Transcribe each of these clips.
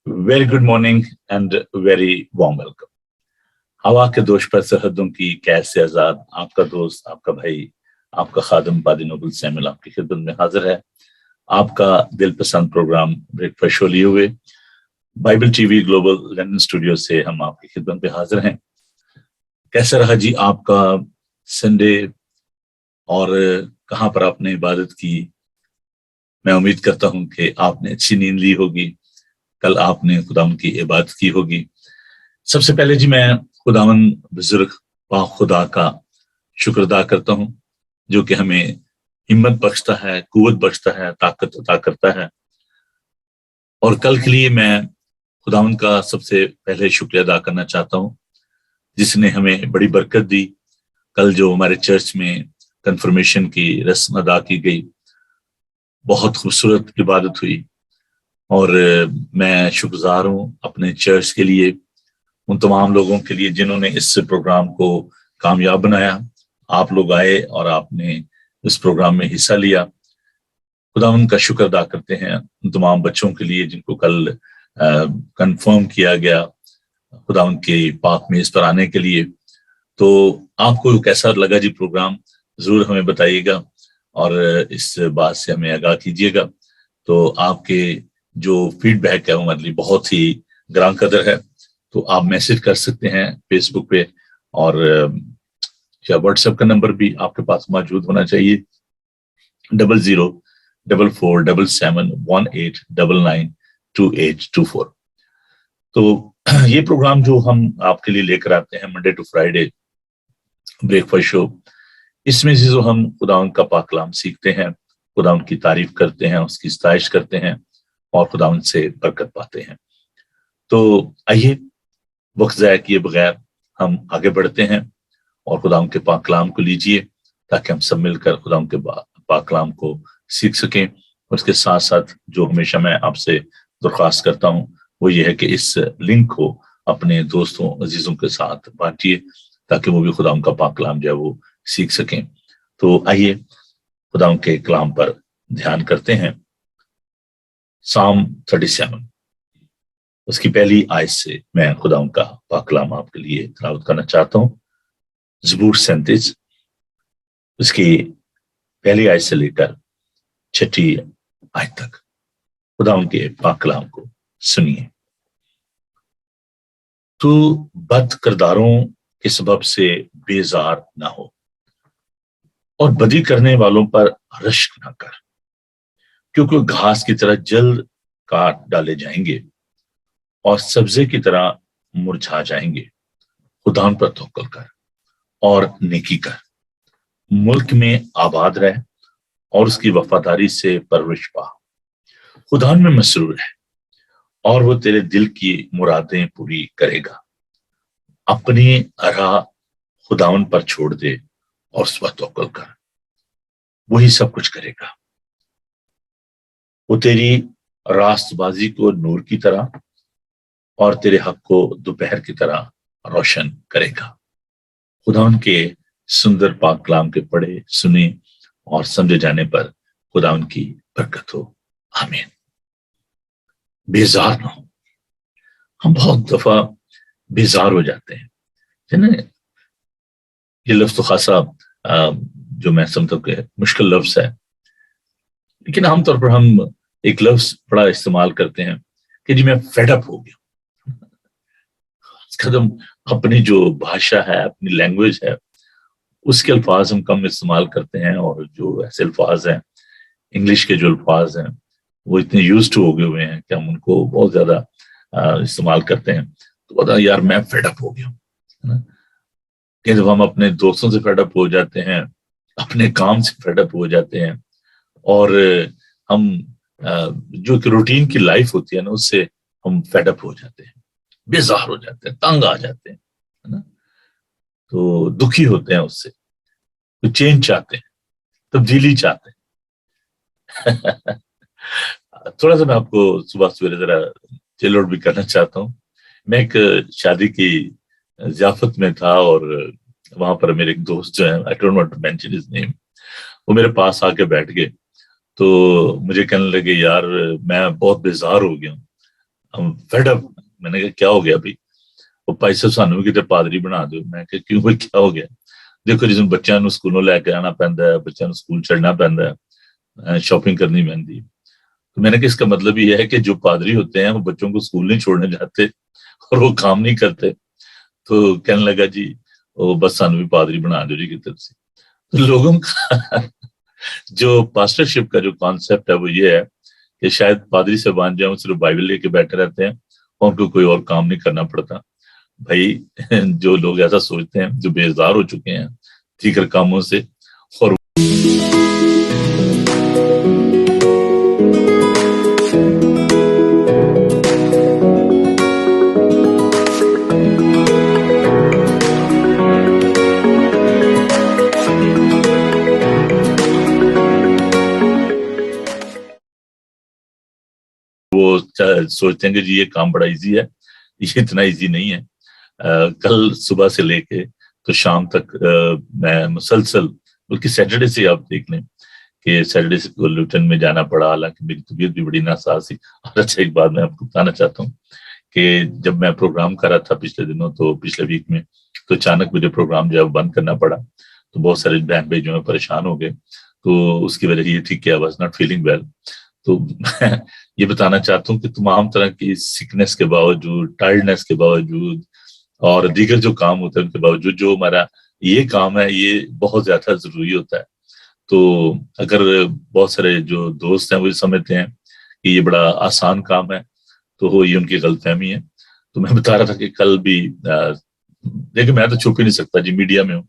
Very good morning and very warm welcome. हवा के दोष पर सरहदों की कैद से आजाद, आपका दोस्त, आपका भाई, आपका खादम पादी नोबल सैमुअल आपकी खिदमत में हाजिर है। आपका दिल पसंद प्रोग्राम ब्रेकफास्ट शो लिए हुए Bible TV global London studio से हम आपकी खिदमत में हाजिर हैं। कैसा रहा जी आपका संडे और कहाँ पर आपने इबादत की? मैं उम्मीद करता हूं कि आपने अच्छी नींद ली होगी, कल आपने खुदावन की इबादत की होगी। सबसे पहले जी मैं खुदावन बुजुर्ग पाक खुदा का शुक्र अदा करता हूं जो कि हमें हिम्मत बख्शता है, कुव्वत बख्शता है, ताकत अता करता है। और कल के लिए मैं खुदावन का सबसे पहले शुक्रिया अदा करना चाहता हूं जिसने हमें बड़ी बरकत दी। कल जो हमारे चर्च में कन्फर्मेशन की रस्म अदा की गई, बहुत खूबसूरत इबादत हुई और मैं शुक्रगुजार हूं अपने चर्च के लिए, उन तमाम लोगों के लिए जिन्होंने इस प्रोग्राम को कामयाब बनाया। आप लोग आए और आपने इस प्रोग्राम में हिस्सा लिया। खुदावन का शुक्र अदा करते हैं उन तमाम बच्चों के लिए जिनको कल कंफर्म किया गया खुदावन के पाक मेज पर आने के लिए। तो आपको कैसा लगा जी प्रोग्राम, जरूर हमें बताइएगा और इस बात से हमें आगाह कीजिएगा। तो आपके जो फीडबैक है वो हमारे लिए बहुत ही ग्रां कदर है। तो आप मैसेज कर सकते हैं फेसबुक पे और या व्हाट्सएप का नंबर भी आपके पास मौजूद होना चाहिए 00447718992824। तो ये प्रोग्राम जो हम आपके लिए लेकर आते हैं Monday to Friday breakfast show, इसमें से जो हम खुदावन का पाक कलाम सीखते हैं, खुदावन की तारीफ करते हैं, उसकी सताइश करते हैं और खुदावन से बरकत पाते हैं। तो आइए वक्त ज़ाया किए बगैर हम आगे बढ़ते हैं और खुदावन के पाक कलाम को लीजिए ताकि हम सब मिलकर खुदावन के पाक कलाम को सीख सकें। उसके साथ साथ जो हमेशा मैं आपसे दरख्वास्त करता हूं वो ये है कि इस लिंक को अपने दोस्तों अजीजों के साथ बांटिए ताकि वो भी खुदावन का पाक कलाम जो है वो सीख सकें। तो आइए खुदावन के कलाम पर ध्यान करते हैं। साम 37 उसकी पहली आयत से मैं खुदावन का पाक कलाम आपके लिए तिलावत करना चाहता हूं। ज़बूर 37 उसकी पहली आयत से लेकर 6ठी आयत तक खुदावन के पाक कलाम को सुनिए। तू बद किरदारों के सबब से बेजार ना हो और बदी करने वालों पर रश्क ना कर, क्योंकि घास की तरह जल्द काट डाले जाएंगे और सब्जे की तरह मुरझा जाएंगे। खुदावन पर तवक्कुल कर और नेकी कर, मुल्क में आबाद रह और उसकी वफादारी से परवरिश पा। खुदावन में मसरूर है और वो तेरे दिल की मुरादें पूरी करेगा। अपनी राह खुदावन पर छोड़ दे और उस पर तवक्कुल कर, वही सब कुछ करेगा। वो तेरी रास्तबाजी को नूर की तरह और तेरे हक को दोपहर की तरह रोशन करेगा। खुदावन के सुंदर पाक कलाम के पढ़े, सुने और समझे जाने पर खुदावन की बरकत हो। आमीन। बेजार ना हो। हम बहुत दफा बेजार हो जाते हैं, है ना। ये लफ्ज तो खासा जो मैं समझता हूँ कि मुश्किल लफ्ज है, लेकिन आमतौर पर हम एक लफ्ज बड़ा इस्तेमाल करते हैं कि जी मैं फेडअप हो गया। कदम अपनी जो भाषा है, अपनी लैंग्वेज है, उसके अल्फाज हम कम इस्तेमाल करते हैं और जो ऐसे अल्फाज हैं, इंग्लिश के जो अल्फाज हैं वो इतने यूज्ड हो गए हुए हैं कि हम उनको बहुत ज्यादा इस्तेमाल करते हैं। तो बता यार मैं फेडअप हो गया, है ना। कि जब हम अपने दोस्तों से फेडअप हो जाते हैं, अपने काम से फेडअप हो जाते हैं और हम जो कि रूटीन की लाइफ होती है ना उससे हम फेडअप हो जाते हैं, बेजार हो जाते हैं, तंग आ जाते हैं, है ना। तो दुखी होते हैं उससे, तो चेंज चाहते हैं, तब्दीली चाहते हैं। थोड़ा सा मैं आपको सुबह सवेरे जरा चिल आउट भी करना चाहता हूँ। मैं एक शादी की ज़ियाफत में था और वहां पर मेरे एक दोस्त जो है, I don't want to mention his name, वो मेरे पास आके बैठ गए। तो मुझे कहने लगे यार मैं बहुत बेजार हो गया हूँ, फेड अप। मैंने कहा क्या हो गया भाई? ਉਹ ਭਾਈ ਸਾਹਿਬ ਸਾਨੂੰ ਵੀ ਕਿਤੇ ਪਾਦਰੀ ਬਣਾ ਦਿਓ। ਮੈਂ ਕਿਹਾ ਕਿਉਂ ਬਈ, क्या हो गया? ਦੇਖੋ ਜਿਸ ਨੂੰ ਬੱਚਿਆਂ ਨੂੰ ਸਕੂਲੋਂ ਲੈ ਕੇ ਆਣਾ ਪੈਂਦਾ ਹੈ, ਬੱਚਿਆਂ ਨੂੰ ਸਕੂਲ ਛੱਡਣਾ ਪੈਂਦਾ है, शॉपिंग करनी पैंती। तो मैंने कहा इसका मतलब ये है कि जो पादरी होते हैं वो बच्चों को स्कूल नहीं छोड़ने जाते और वो काम नहीं करते। तो कहने लगा जी वो बस सानू भी पादरी बना दो जी कितने। तो लोगों का जो पास्टरशिप का जो कॉन्सेप्ट है वो ये है कि शायद पादरी से बन जाए, सिर्फ बाइबल लेके बैठे रहते हैं और उनको कोई और काम नहीं करना पड़ता। भाई जो लोग ऐसा सोचते हैं, जो बेजार हो चुके हैं दीगर कामों से, और वो सोचते हैं कि जी ये काम बड़ा इजी है, ये इतना इजी नहीं है। कल सुबह से लेके तो शाम तक मैं मुसलसल, बल्कि सैटरडे से आप देख लें कि सैटरडे से को लुटन में जाना पड़ा, हालांकि मेरी तबीयत भी बड़ी नासाज थी। और अच्छा एक बात मैं आपको बताना चाहता हूँ कि जब मैं प्रोग्राम कर रहा था पिछले दिनों, तो पिछले वीक में, तो अचानक मुझे प्रोग्राम जो है बंद करना पड़ा। तो बहुत सारे बहन भाई जो है परेशान हो गए। तो उसकी वजह ये थी कि I was not feeling well. तो मैं ये बताना चाहता हूँ कि तमाम तरह की सिकनेस के बावजूद, टायर्डनेस के बावजूद और दीगर जो काम होते हैं उनके बावजूद, जो हमारा ये काम है ये बहुत ज्यादा जरूरी होता है। तो अगर बहुत सारे जो दोस्त हैं वो समझते हैं कि ये बड़ा आसान काम है, तो ये उनकी गलतफहमी है। तो मैं बता रहा था कि कल भी देखिए मैं तो छुप ही नहीं सकता जी, मीडिया में हूँ।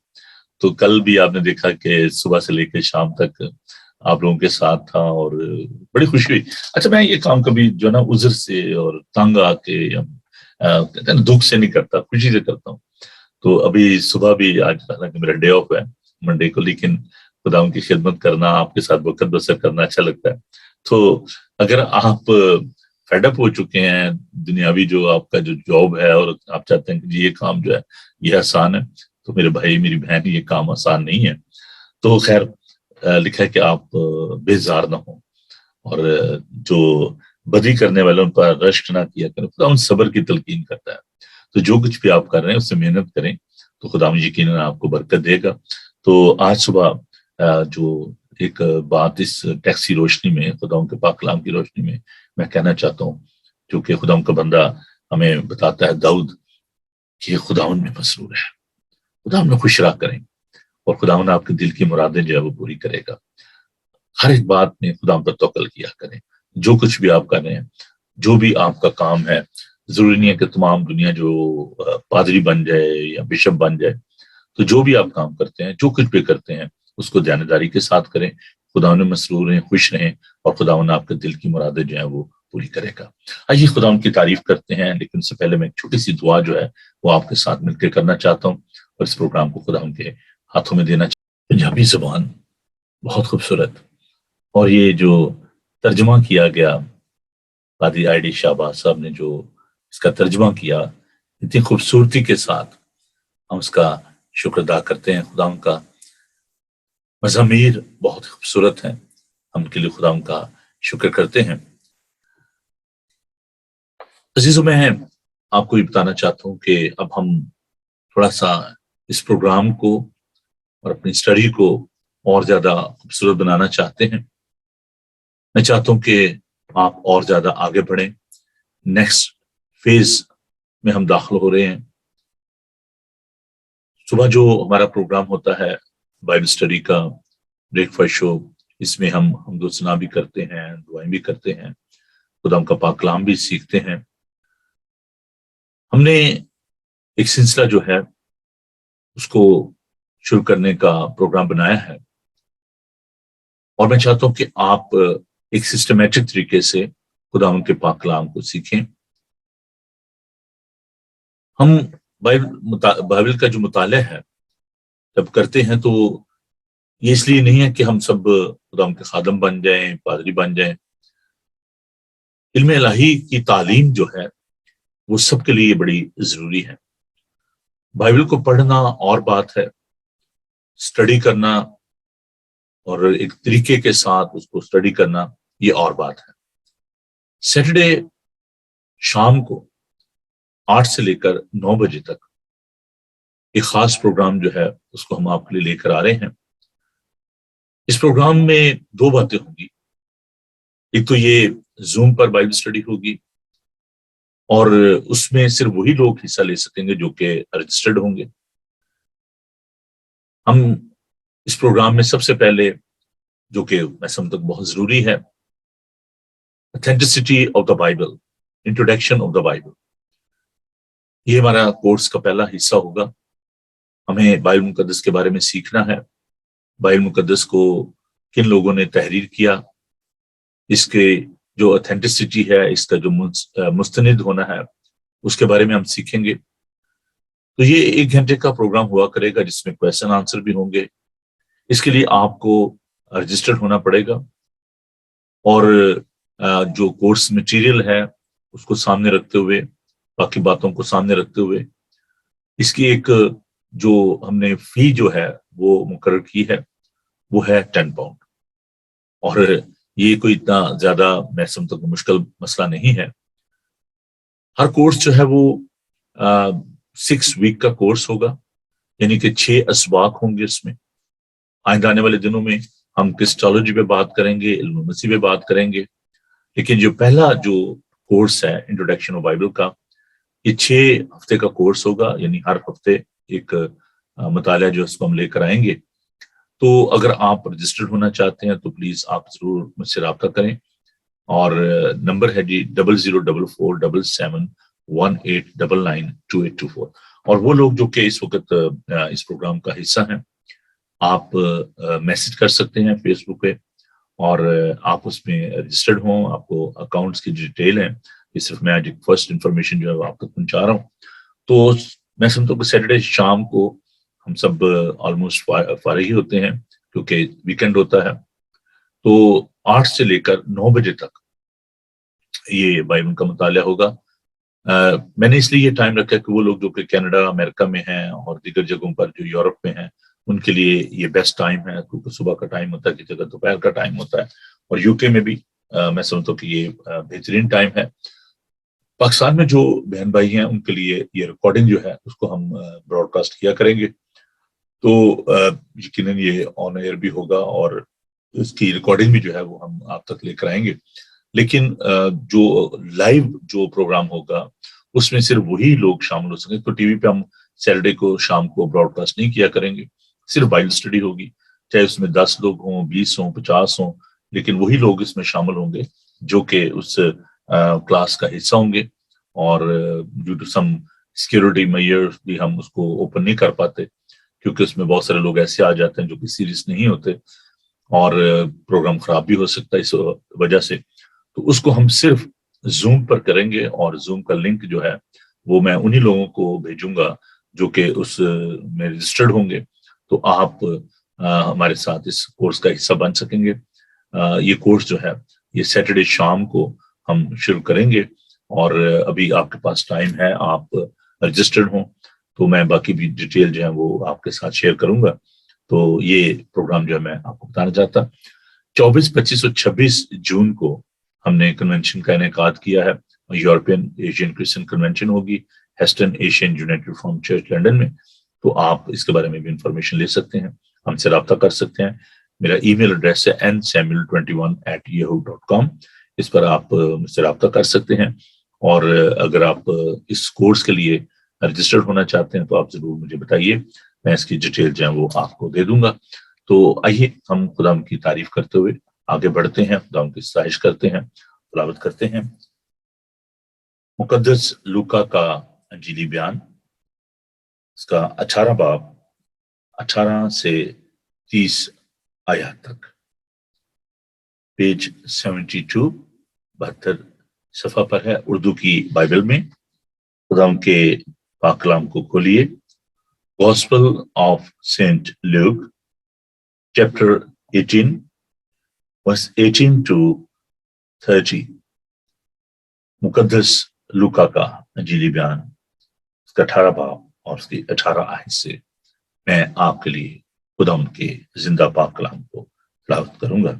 तो कल भी आपने देखा कि सुबह से लेकर शाम तक आप लोगों के साथ था और बड़ी खुशी हुई। अच्छा, मैं ये काम कभी जो ना उज़र से और तंग आके या कहते हैं दुख से नहीं करता, खुशी से करता हूँ। तो अभी सुबह भी, आज हालांकि मेरा डे ऑफ है मंडे को, लेकिन खुदा उनकी खिदमत करना, आपके साथ वक्त बसर करना अच्छा लगता है। तो अगर आप फेडअप हो चुके हैं दुनियावी जो आपका जो जॉब है और आप चाहते हैं कि जी ये काम जो है ये आसान है, तो मेरे भाई मेरी बहन ये काम आसान नहीं है। तो खैर लिखा है कि आप बेजार ना हो और जो बदी करने वालों पर रश्क ना किया करें, खुदा उन सब्र की तलकीन करता है। तो जो कुछ भी आप कर रहे हैं उससे मेहनत करें तो खुदा यकीनन आपको बरकत देगा। तो आज सुबह जो एक बात इस टैक्सी रोशनी में, खुदा के पाक कलाम की रोशनी में मैं कहना चाहता हूँ, जो कि खुदा का बंदा हमें बताता है दाऊद कि खुदा में मसरूर है, खुदा में खुश रहा करें और खुदा आपके दिल की मुरादें जो है वो पूरी करेगा। हर एक बात में खुदा पर तवक्कुल किया करें। जो कुछ भी आप कर रहे हैं, जो भी आपका काम है, जरूरी नहीं है कि तमाम दुनिया जो पादरी बन जाए या बिशप बन जाए। तो जो भी आप काम करते हैं, जो कुछ भी करते हैं, उसको ध्यानदारी के साथ करें। खुदा ने मसरूर रहें, खुश रहें और खुदा ने आपके दिल की मुरादें जो है वो पूरी करेगा। आइए खुदा उनकी तारीफ करते हैं, लेकिन उससे पहले मैं एक छोटी सी दुआ जो है वो आपके साथ मिलकर करना चाहता हूँ और इस प्रोग्राम को खुदा उनके हाथों में देना चाहता हूँ। पंजाबी जुबान बहुत खूबसूरत, और ये जो तर्जुमा किया गया कादी आईडी शाहबाज साहब ने जो इसका तर्जुमा किया इतनी खूबसूरती के साथ, हम उसका शुक्र अदा करते हैं। खुदा का मज़ामीर बहुत खूबसूरत हैं, हम उनके लिए खुदा का शुक्र करते हैं। अजीजों, मैं आपको ये बताना चाहता हूँ कि अब हम थोड़ा सा इस प्रोग्राम को और अपनी स्टडी को और ज्यादा खूबसूरत बनाना चाहते हैं। मैं चाहता हूँ कि आप और ज्यादा आगे बढ़ें। नेक्स्ट फेज में हम दाखिल हो रहे हैं। सुबह जो हमारा प्रोग्राम होता है बाइबल स्टडी का ब्रेकफास्ट शो, इसमें हम हमदोसना भी करते हैं, दुआएं भी करते हैं, खुदा का पाक कलाम भी सीखते हैं। हमने एक सिलसिला जो है उसको शुरू करने का प्रोग्राम बनाया है और मैं चाहता हूं कि आप एक सिस्टमैटिक तरीके से खुदा के पाक कलाम को सीखें। हम बाइबल का जो मुताला है जब करते हैं तो ये इसलिए नहीं है कि हम सब खुदा के खादम बन जाएं, पादरी बन जाएं। इल्म इलाही की तालीम जो है वो सबके लिए बड़ी जरूरी है। बाइबल को पढ़ना और बात है, स्टडी करना और एक तरीके के साथ उसको स्टडी करना ये और बात है। सैटरडे शाम को 8 से लेकर 9 बजे तक एक खास प्रोग्राम जो है उसको हम आपके लिए लेकर आ रहे हैं। इस प्रोग्राम में 2 बातें होंगी। एक तो ये जूम पर बाइबल स्टडी होगी और उसमें सिर्फ वही लोग हिस्सा ले सकेंगे जो कि रजिस्टर्ड होंगे। हम इस प्रोग्राम में सबसे पहले, जो कि मैं समझता हूं बहुत जरूरी है, authenticity of the Bible, introduction of the Bible, ये हमारा कोर्स का पहला हिस्सा होगा। हमें बाइबल मुकद्दस के बारे में सीखना है। बाइबल मुकद्दस को किन लोगों ने तहरीर किया, इसके जो ऑथेंटिसिटी है, इसका जो मुस्तनिद होना है, उसके बारे में हम सीखेंगे। तो ये 1 घंटे का प्रोग्राम हुआ करेगा जिसमें क्वेश्चन आंसर भी होंगे। इसके लिए आपको रजिस्टर्ड होना पड़ेगा और जो कोर्स मटेरियल है उसको सामने रखते हुए, बाकी बातों को सामने रखते हुए, इसकी एक जो हमने फी जो है वो मुकर्रर की है वो है 10 पाउंड। और ये कोई इतना ज्यादा मैं समझता हूं मुश्किल मसला नहीं है। हर कोर्स जो है वो 6 वीक का कोर्स होगा, यानी कि 6 असबाक होंगे इसमें। आइंदा आने वाले दिनों में हम क्रिस्टोलॉजी पे बात करेंगे, इल्म मसीह पे बात करेंगे, लेकिन जो पहला जो कोर्स है इंट्रोडक्शन ऑफ बाइबल का, ये 6 हफ्ते का कोर्स होगा, यानी हर हफ्ते एक मुताला जो इसको हम लेकर आएंगे। तो अगर आप रजिस्टर्ड होना चाहते हैं तो प्लीज आप जरूर मुझसे रब्ता करें और नंबर है जी 00447718992824। और वो लोग जो कि इस वक्त इस प्रोग्राम का हिस्सा हैं, आप मैसेज कर सकते हैं फेसबुक पे और आप उसमें रजिस्टर्ड हों, आपको अकाउंट्स की डिटेल है, ये सिर्फ मैं आज एक फर्स्ट इंफॉर्मेशन जो है आप तक पहुंचा रहा हूँ। तो मैं समझता हूँ कि सैटरडे शाम को हम सब ऑलमोस्ट फारिग ही होते हैं क्योंकि वीकेंड होता है। तो 8 से लेकर 9 बजे तक ये बाइबल का मुताला होगा। मैंने इसलिए ये टाइम रखा कि वो लोग जो कि कनाडा, अमेरिका में हैं और दीगर जगहों पर जो यूरोप में हैं, उनके लिए ये बेस्ट टाइम है, क्योंकि सुबह का टाइम होता है, किसी जगह दोपहर का टाइम होता है, और यूके में भी मैं समझता हूँ कि ये बेहतरीन टाइम है। पाकिस्तान में जो बहन भाई हैं उनके लिए ये रिकॉर्डिंग जो है उसको हम ब्रॉडकास्ट किया करेंगे। तो यकीनन ये ऑन एयर भी होगा और इसकी रिकॉर्डिंग भी जो है वो हम आप तक लेकर आएंगे। लेकिन जो लाइव जो प्रोग्राम होगा उसमें सिर्फ वही लोग शामिल हो सकेंगे। तो टीवी पे हम सैटरडे को शाम को ब्रॉडकास्ट नहीं किया करेंगे, सिर्फ बाइबल स्टडी होगी, चाहे उसमें 10 लोग हों, 20 हों, 50 हों, लेकिन वही लोग इसमें शामिल होंगे जो कि उस क्लास का हिस्सा होंगे। और due to some security measures भी हम उसको ओपन नहीं कर पाते क्योंकि उसमें बहुत सारे लोग ऐसे आ जाते हैं जो कि सीरियस नहीं होते और प्रोग्राम खराब भी हो सकता है इस वजह से। तो उसको हम सिर्फ जूम पर करेंगे और जूम का लिंक जो है वो मैं उन्हीं लोगों को भेजूंगा जो कि उस में रजिस्टर्ड होंगे। तो आप हमारे साथ इस कोर्स का हिस्सा बन सकेंगे। ये कोर्स जो है ये सैटरडे शाम को हम शुरू करेंगे और अभी आपके पास टाइम है, आप रजिस्टर्ड हों तो मैं बाकी भी डिटेल जो है वो आपके साथ शेयर करूंगा। तो ये प्रोग्राम जो है मैं आपको बताना चाहता। 24, 25 और 26 जून को हमने कन्वेंशन का इनेकाद किया है। यूरोपियन एशियन क्रिश्चियन कन्वेंशन होगी hasten Asian United reform church London में। तो आप इसके बारे में भी इंफॉर्मेशन ले सकते हैं, हमसे रब्ता कर सकते हैं। मेरा ईमेल एड्रेस है nsamuel21@yahoo.com। इस पर आप मुझसे रब्ता कर सकते हैं और अगर आप इस कोर्स के लिए रजिस्टर्ड होना चाहते हैं तो आप जरूर मुझे बताइए, मैं इसकी डिटेल जो है वो आपको दे दूंगा। तो आइए हम खुदा की तारीफ करते हुए आगे बढ़ते हैं, खुदा की सताइश करते हैं, तिलावत करते हैं मुकद्दस लूका का अंजीली बयान, इसका 18 बाब 18 से 30 आयत तक, पेज 72 72 सफा पर है उर्दू की बाइबल में। खुदा के पाक कलाम को खोलिए। Gospel of saint Luke chapter 18 verse 18 to 30। मुकद्दस लूका का अंजीली बयान, उसका 18 बाब और उसकी 18 आयत से मैं आपके लिए खुदा के जिंदा पाक कलाम को तिलावत करूंगा।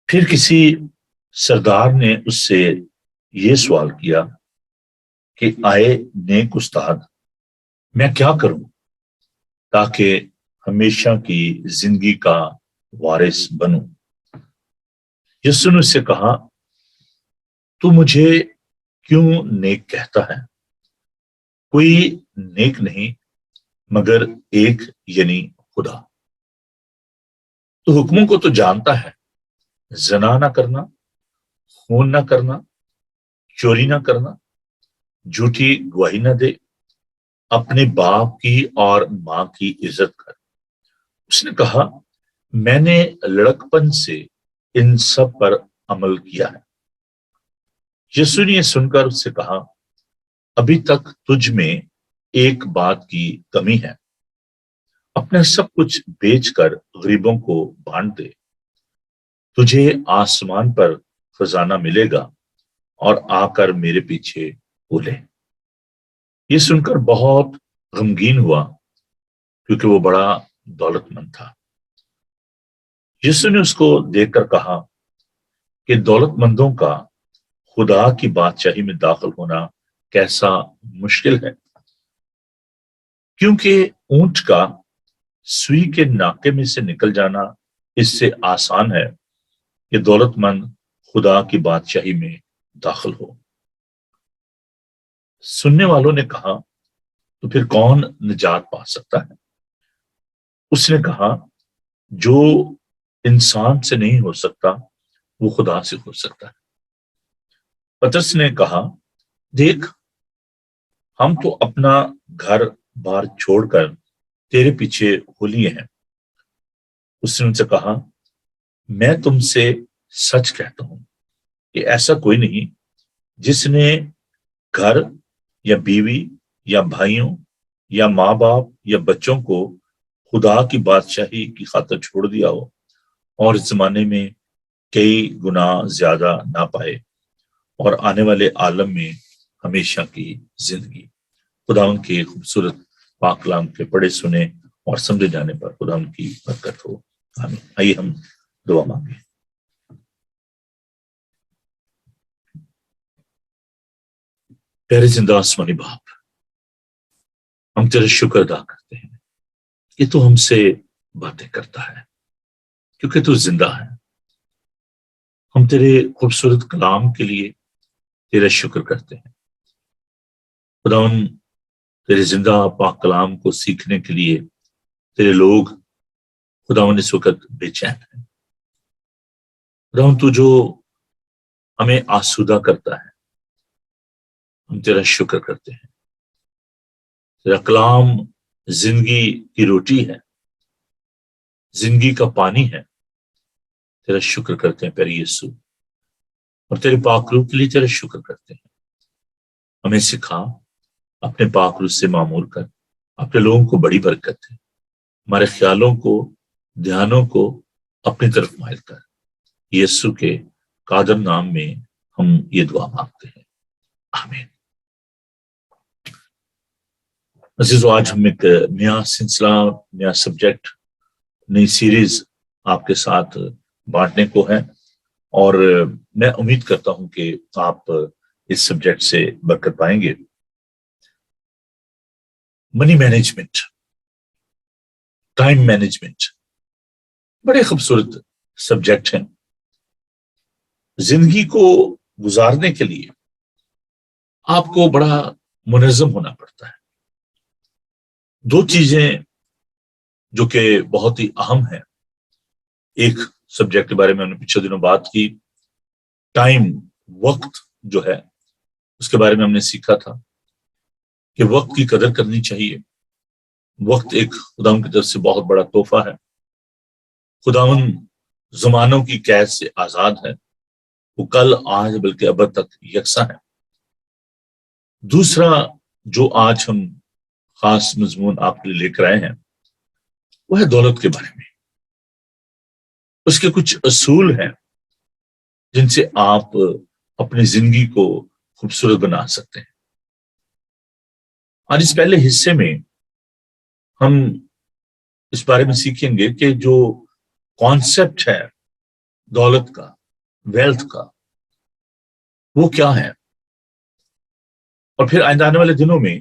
फिर किसी सरदार ने उससे یہ سوال کیا کہ آئے نیک استاد، میں کیا کروں تاکہ ہمیشہ کی زندگی کا وارث بنوں؟ یسوع نے اس سے کہا، تو مجھے کیوں نیک کہتا ہے؟ کوئی نیک نہیں مگر ایک، یعنی خدا۔ تو حکموں کو تو جانتا ہے، زنا نہ کرنا، خون نہ کرنا، چوری نہ کرنا، جھوٹی گواہی نہ دے، اپنے باپ کی اور ماں کی عزت کر۔ اس نے کہا، میں نے لڑکپن سے ان سب پر عمل کیا ہے۔ یسوع نے یہ سن کر اس سے کہا، ابھی تک تجھ میں ایک بات کی کمی ہے، اپنا سب کچھ بیچ کر غریبوں کو بانٹ دے، تجھے آسمان پر خزانہ ملے گا، اور آ کر میرے پیچھے بولے۔ یہ سن کر بہت غمگین ہوا کیونکہ وہ بڑا دولت مند تھا۔ یسوع نے اس کو دیکھ کر کہا کہ دولت مندوں کا خدا کی بادشاہی میں داخل ہونا کیسا مشکل ہے، کیونکہ اونٹ کا سوئی کے ناکے میں سے نکل جانا اس سے آسان ہے کہ دولت مند خدا کی بادشاہی میں داخل ہو۔ سننے والوں نے کہا، تو پھر کون نجات پا سکتا ہے؟ اس نے کہا، جو انسان سے نہیں ہو سکتا وہ خدا سے ہو سکتا ہے۔ پترس نے کہا، دیکھ، ہم تو اپنا گھر بار چھوڑ کر تیرے پیچھے ہو لیے ہیں۔ اس نے ان سے کہا، میں تم سے سچ کہتا ہوں کہ ایسا کوئی نہیں جس نے گھر یا بیوی یا بھائیوں یا ماں باپ یا بچوں کو خدا کی بادشاہی کی خاطر چھوڑ دیا ہو اور اس زمانے میں کئی گنا زیادہ نہ پائے اور آنے والے عالم میں ہمیشہ کی زندگی۔ خدا ان کے خوبصورت پاک کلام کے پڑھے سنے اور سمجھے جانے پر خدا ان کی برکت ہو، آمین۔ آئیے ہم دعا مانگیں۔ پیارے زندہ آسمانی باپ، ہم تیرے شکر ادا کرتے ہیں کہ تو ہم سے باتیں کرتا ہے، کیونکہ تو زندہ ہے۔ ہم تیرے خوبصورت کلام کے لیے تیرا شکر کرتے ہیں خداوند۔ تیرے زندہ پاک کلام کو سیکھنے کے لیے تیرے لوگ خداوند اس وقت بے چین ہیں۔ خداوند تو جو ہمیں آسودہ کرتا ہے، ہم تیرا شکر کرتے ہیں۔ تیرا کلام زندگی کی روٹی ہے، زندگی کا پانی ہے۔ تیرا شکر کرتے ہیں پیارے یسوع، اور تیرے پاک روح کے لیے تیرا شکر کرتے ہیں۔ ہمیں سکھا، اپنے پاک روح سے معمور کر، اپنے لوگوں کو بڑی برکت ہے، ہمارے خیالوں کو، دھیانوں کو اپنی طرف مائل کر۔ یسوع کے قادر نام میں ہم یہ دعا مانگتے ہیں، آمین۔ عزیزو، آج ہم ایک نیا سلسلہ، نیا سبجیکٹ، نئی سیریز آپ کے ساتھ بانٹنے کو ہے، اور میں امید کرتا ہوں کہ آپ اس سبجیکٹ سے برکت پائیں گے۔ منی مینجمنٹ، ٹائم مینجمنٹ، بڑے خوبصورت سبجیکٹ ہیں۔ زندگی کو گزارنے کے لیے آپ کو بڑا منظم ہونا پڑتا ہے۔ دو چیزیں جو کہ بہت ہی اہم ہیں، ایک سبجیکٹ کے بارے میں ہم نے پچھلے دنوں بات کی، ٹائم، وقت جو ہے اس کے بارے میں ہم نے سیکھا تھا کہ وقت کی قدر کرنی چاہیے۔ وقت ایک خداوند کی طرف سے بہت بڑا تحفہ ہے۔ خداوند زمانوں کی قید سے آزاد ہے، وہ کل، آج بلکہ ابد تک یکساں ہے۔ دوسرا جو آج ہم خاص مضمون آپ کے لیے لے کر آئے ہیں وہ ہے دولت کے بارے میں۔ اس کے کچھ اصول ہیں جن سے آپ اپنی زندگی کو خوبصورت بنا سکتے ہیں۔ آج اس پہلے حصے میں ہم اس بارے میں سیکھیں گے کہ جو کانسیپٹ ہے دولت کا، ویلتھ کا، وہ کیا ہے، اور پھر آئندہ آنے والے دنوں میں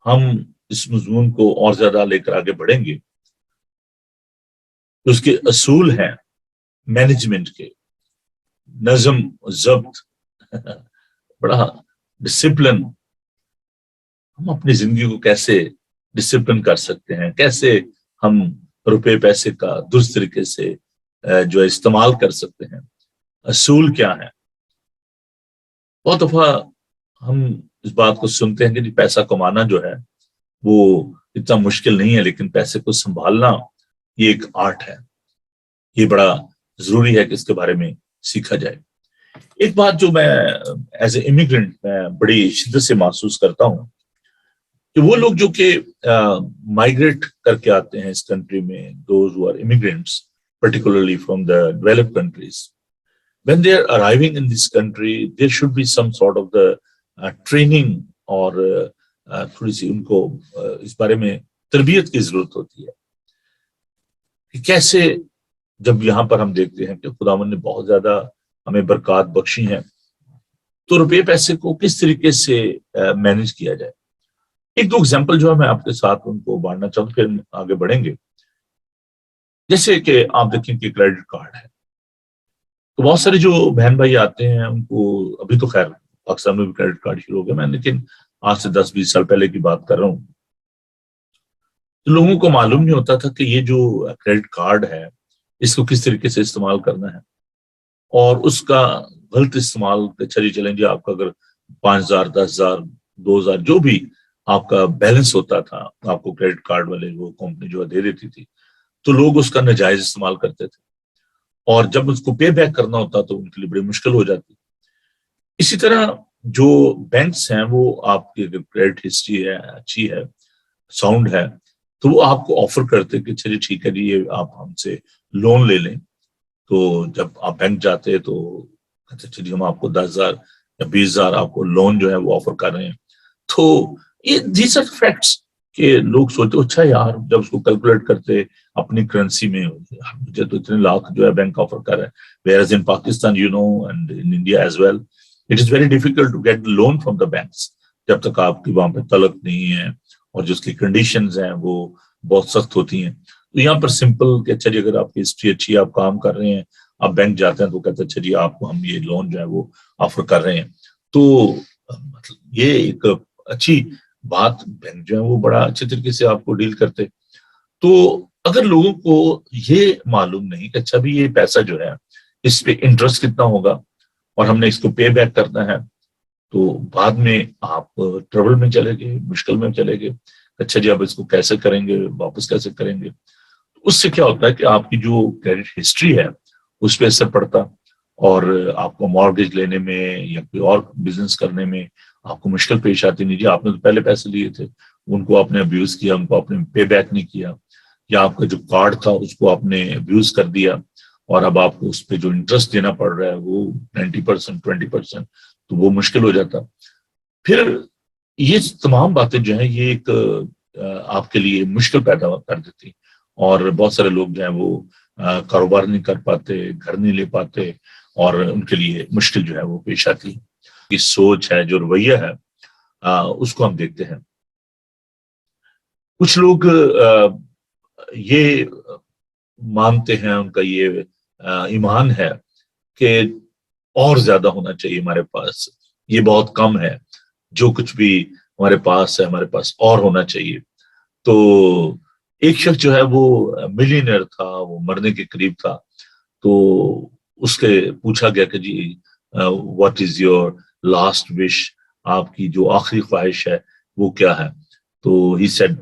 ہم اس مضمون کو اور زیادہ لے کر آگے بڑھیں گے. اس کے اصول ہیں مینجمنٹ کے، نظم ضبط، بڑا ڈسپلن. ہم اپنی زندگی کو کیسے ڈسپلن کر سکتے ہیں، کیسے ہم روپے پیسے کا درست طریقے سے جو ہے استعمال کر سکتے ہیں، اصول کیا ہے. بہت دفعہ ہم اس بات کو سنتے ہیں کہ پیسہ کمانا جو ہے وہ اتنا مشکل نہیں ہے، لیکن پیسے کو سنبھالنا یہ ایک آرٹ ہے. یہ بڑا ضروری ہے کہ اس کے بارے میں سیکھا جائے. ایک بات جو میں ایز اے امیگرینٹ میں بڑی شدت سے محسوس کرتا ہوں کہ وہ لوگ جو کہ مائگریٹ کر کے آتے ہیں اس کنٹری میں، those who are immigrants particularly from the developed countries, when they are arriving in this country there should be some sort of the training اور تھوڑی سی ان کو اس بارے میں تربیت کی ضرورت ہوتی ہے کہ کیسے، جب یہاں پر ہم دیکھتے ہیں کہ خداوند نے بہت زیادہ ہمیں برکات بخشی ہیں، تو روپے پیسے کو کس طریقے سے مینج کیا جائے. ایک دو ایگزامپل جو ہے میں آپ کے ساتھ ان کو بانٹنا چاہوں، پھر آگے بڑھیں گے. جیسے کہ آپ دیکھیں کہ کریڈٹ کارڈ ہے، تو بہت سارے جو بہن بھائی آتے ہیں ان کو، ابھی تو خیر پاکستان میں بھی کریڈٹ کارڈ شروع ہو گیا، میں لیکن آج سے 10-20 سال پہلے کی بات کر رہا ہوں، تو لوگوں کو معلوم نہیں ہوتا تھا کہ یہ جو کریڈٹ کارڈ ہے اس کو کس طریقے سے استعمال کرنا ہے. اور اس کا غلط استعمال، چلی چلیں جی آپ کا اگر 5,000 10,000 2,000 جو بھی آپ کا بیلنس ہوتا تھا، آپ کو کریڈٹ کارڈ والے وہ کمپنی جو دے دیتی تھی، تو لوگ اس کا ناجائز استعمال کرتے تھے، اور جب اس کو پے بیک کرنا ہوتا تو ان کے لیے بڑی مشکل ہو جاتی. اسی طرح جو بینکس ہیں وہ آپ کی اگر کریڈٹ ہسٹری ہے اچھی ہے، ساؤنڈ ہے، تو وہ آپ کو آفر کرتے کہ چلیے ٹھیک ہے جی یہ آپ ہم سے لون لے لیں. تو جب آپ بینک جاتے تو کہتے چلیے ہم آپ کو 10,000 یا 20,000 آپ کو لون جو ہے وہ آفر کر رہے ہیں. تو یہ دیز آر فیکٹس کہ لوگ سوچتے اچھا یار، جب اس کو کیلکولیٹ کرتے اپنی کرنسی میں، مجھے تو اتنے لاکھ جو ہے بینک آفر کر رہا ہے، whereas in Pakistan you know and in India as well it is very difficult to get the loan from the banks جب تک آپ کی وہاں پہ طلب نہیں ہے اور جو اس کی کنڈیشنز ہیں وہ بہت سخت ہوتی ہیں. تو یہاں پر سمپل کہ اچھا جی اگر آپ کی ہسٹری اچھی ہے، آپ کام کر رہے ہیں، آپ بینک جاتے ہیں تو کہتے ہیں اچھا جی آپ کو ہم یہ لون جو ہے وہ آفر کر رہے ہیں. تو مطلب یہ ایک اچھی بات، بینک جو ہے وہ بڑا اچھے طریقے سے آپ کو ڈیل کرتے. تو اگر لوگوں کو یہ معلوم نہیں کہ اچھا بھی یہ پیسہ جو ہے اس پہ انٹرسٹ کتنا ہوگا اور ہم نے اس کو پے بیک کرنا ہے، تو بعد میں آپ ٹربل میں چلے گئے، مشکل میں چلے گئے. اچھا جی اب اس کو کیسے کریں گے، واپس کیسے کریں گے. اس سے کیا ہوتا ہے کہ آپ کی جو کریڈٹ ہسٹری ہے اس پہ اثر پڑتا، اور آپ کو مارگیج لینے میں یا کوئی اور بزنس کرنے میں آپ کو مشکل پیش آتی. نہیں جی آپ نے تو پہلے پیسے لیے تھے، ان کو آپ نے ابیوز کیا، ان کو آپ نے پے بیک نہیں کیا، یا آپ کا جو کارڈ تھا اس کو آپ نے ابیوز کر دیا، اور اب آپ کو اس پہ جو انٹرسٹ دینا پڑ رہا ہے وہ 90% 20%، تو وہ مشکل ہو جاتا. پھر یہ تمام باتیں جو ہیں یہ ایک آپ کے لیے مشکل پیدا کر دیتی، اور بہت سارے لوگ جو ہیں وہ کاروبار نہیں کر پاتے، گھر نہیں لے پاتے، اور ان کے لیے مشکل جو ہے وہ پیش آتی. کی سوچ ہے، جو رویہ ہے، اس کو ہم دیکھتے ہیں. کچھ لوگ یہ مانتے ہیں، ان کا یہ ایمان ہے کہ اور زیادہ ہونا چاہیے ہمارے پاس، یہ بہت کم ہے، جو کچھ بھی ہمارے پاس ہے ہمارے پاس اور ہونا چاہیے. تو ایک شخص جو ہے وہ ملینئر تھا، وہ مرنے کے قریب تھا، تو اس کے پوچھا گیا کہ جی واٹ از یور لاسٹ وش، آپ کی جو آخری خواہش ہے وہ کیا ہے. تو ہی سیڈ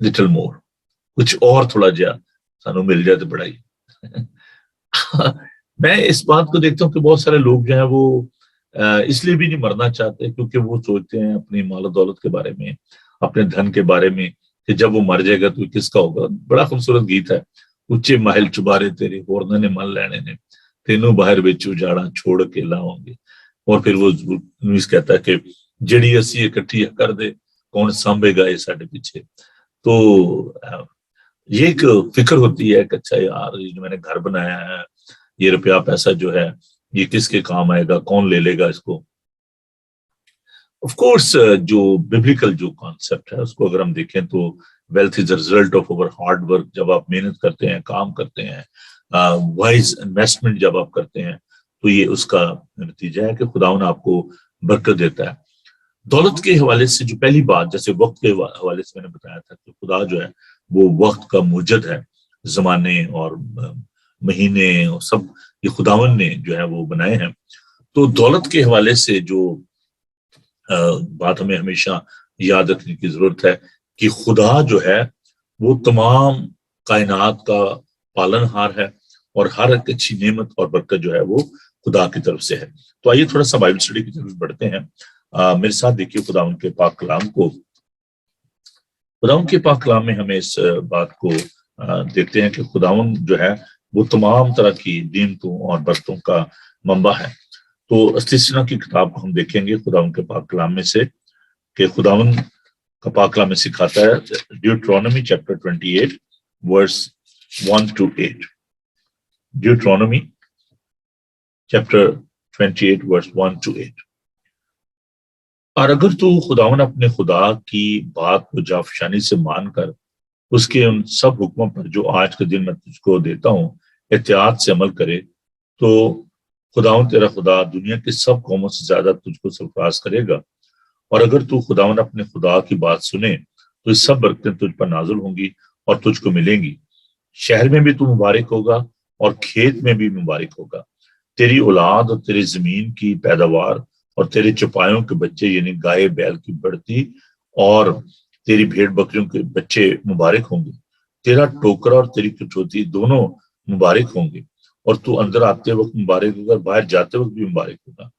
لٹل مور، کچھ اور تھوڑا جا سانو مل جائے تو بڑا ہی. میں اس بات کو دیکھتا ہوں کہ بہت سارے لوگ جو ہیں وہ اس لیے بھی نہیں مرنا چاہتے کیونکہ وہ سوچتے ہیں اپنی مال و دولت کے بارے میں، اپنے دھن کے بارے میں، کہ جب وہ مر جائے گا تو کس کا ہوگا. بڑا خوبصورت گیت ہے، اچے محل چبارے تیرے ہورنا نے من لینے نے، تینوں باہر بچ اجاڑا چھوڑ کے لاؤں گے. اور پھر وہ کہتا ہے کہ جڑی اسی اکٹھی کر دے، کون سانبھے گا یہ ساڈے پیچھے. تو یہ ایک فکر ہوتی ہے کہ اچھا یار جو میں نے گھر بنایا ہے، یہ روپیہ پیسہ جو ہے یہ کس کے کام آئے گا، کون لے لے گا اس کو. ऑफ कोर्स जो बिब्लिकल जो कॉन्सेप्ट है उसको अगर हम देखें तो wealth is a result of our hard work. जब आप मेहनत करते हैं, काम करते हैं, वाइज इन्वेस्टमेंट जब आप करते हैं, तो ये उसका नतीजा है कि खुदावन आपको बरकत देता है। दौलत के हवाले से जो पहली बात, जैसे वक्त के हवाले से मैंने बताया था कि खुदा जो है वो वक्त का मुजद है, जमाने और महीने और सब ये खुदावन ने जो है वो बनाए हैं। तो दौलत के हवाले से जो बात हमें हमेशा याद रखने की जरूरत है कि खुदा जो है वो तमाम कायनात का पालनहार है और हर एक अच्छी नेमत और बरकत जो है वो खुदा की तरफ से है। तो आइए थोड़ा सा बाइबल स्टडी की तरफ बढ़ते हैं। मेरे साथ देखिए खुदावन के पाक कलाम को। खुदावन के पाक कलाम में हमें इस बात को देखते हैं कि खुदावन जो है वो तमाम तरह की नेमतों और बरकतों का मंबा है। तो अस्तिसना की किताब को हम देखेंगे खुदावन के पाक कलाम में से कि खुदावन का पाक कलाम में सिखाता है। Deuteronomy chapter 28 verse 1 to 8। Deuteronomy chapter 28 verse 1 to 8। और अगर तू खुदावन अपने खुदा की बात को जाफशानी से मानकर उसके उन सब हुक्मों पर जो आज के दिन मैं तुझको देता हूँ एहतियात से अमल करे, तो खुदावन तेरा खुदा दुनिया के सब कौमों से ज्यादा तुझको सरफराज करेगा। और अगर तू खुदावन अपने खुदा की बात सुने तो इस सब बरकतें तुझ पर नाजुल होंगी और तुझको मिलेंगी। शहर में भी तू मुबारक होगा और खेत में भी मुबारक होगा। तेरी औलाद और तेरी जमीन की पैदावार और तेरे चौपायों के बच्चे यानी गाय बैल की बढ़ती और तेरी भेड़ बकरियों के बच्चे मुबारक होंगे। तेरा टोकरा और तेरी कटोती दोनों मुबारक होंगे और तू अंदर आते वक्त मुबारक होगा, बाहर जाते वक्त भी मुबारक होगा।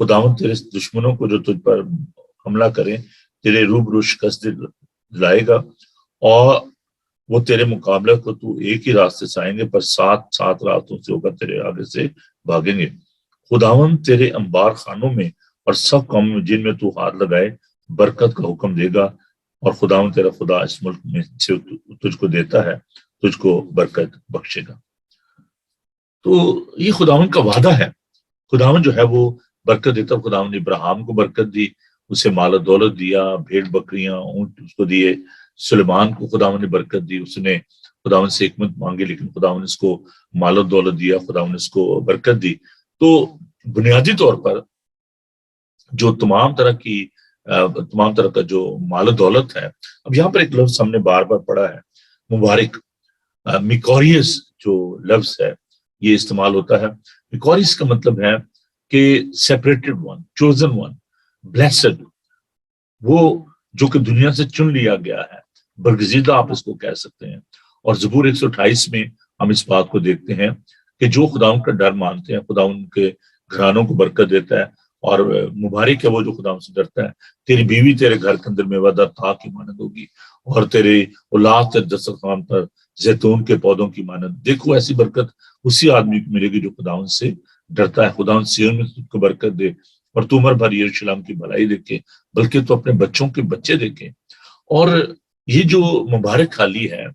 खुदावन तेरे दुश्मनों को जो तुझ पर हमला करें तेरे रूबरू शिकस्त दिलाएगा और वो तेरे मुकाबले को तू एक ही रास्ते से आएंगे पर 7 रास्तों से होकर तेरे आगे से भागेंगे। खुदावन तेरे अंबार खानों में और सब कामों में जिनमें तू हाथ लगाए बरकत का हुक्म देगा और खुदावन तेरा खुदा इस मुल्क में से तुझको देता है, तुझको बरकत बख्शेगा। तो ये खुदावन का वादा है। खुदावन जो है वो बरकत देता। खुदावन ने इब्राहिम को बरकत दी, उसे माल दौलत दिया, भेड़ बकरियां ऊंट उसको दिए। सुलेमान को खुदावन ने बरकत दी, उसने खुदावन से हिकमत मांगी लेकिन खुदावन ने इसको माल दौलत दिया, खुदावन ने इसको बरकत दी। तो बुनियादी तौर पर जो तमाम तरह का जो माल दौलत है। अब यहाँ पर एक लफ्ज हमने बार बार पढ़ा है, मुबारक। मिकोरियस जो लफ्ज है ये इस्तेमाल होता है। मिकोरियस का मतलब है कि separated one, chosen one, blessed, वो जो कि दुनिया से चुन लिया गया है, बरगजीदा आप इसको कह सकते हैं। और ज़बूर 128 में हम इस बात को देखते हैं कि जो खुदावन का डर मानते हैं खुदा उनके घरानों को बरकत देता है और मुबारक है वो जो खुदा से डरता है। तेरी बीवी तेरे घर के अंदर मेवादार ताक की मानद होगी और तेरे औलाद तेरे दस्तरखान पर जैतून के पौधों की मानद। देखो ऐसी बरकत उसी आदमी को मिलेगी जो खुदावन से डरता है। खुदावन सिय्योन में तुझको बरकत दे और तू उम्र भर यरूशलेम की भलाई देखे, बल्कि तो अपने बच्चों के बच्चे देखे। और ये जो मुबारक खाली है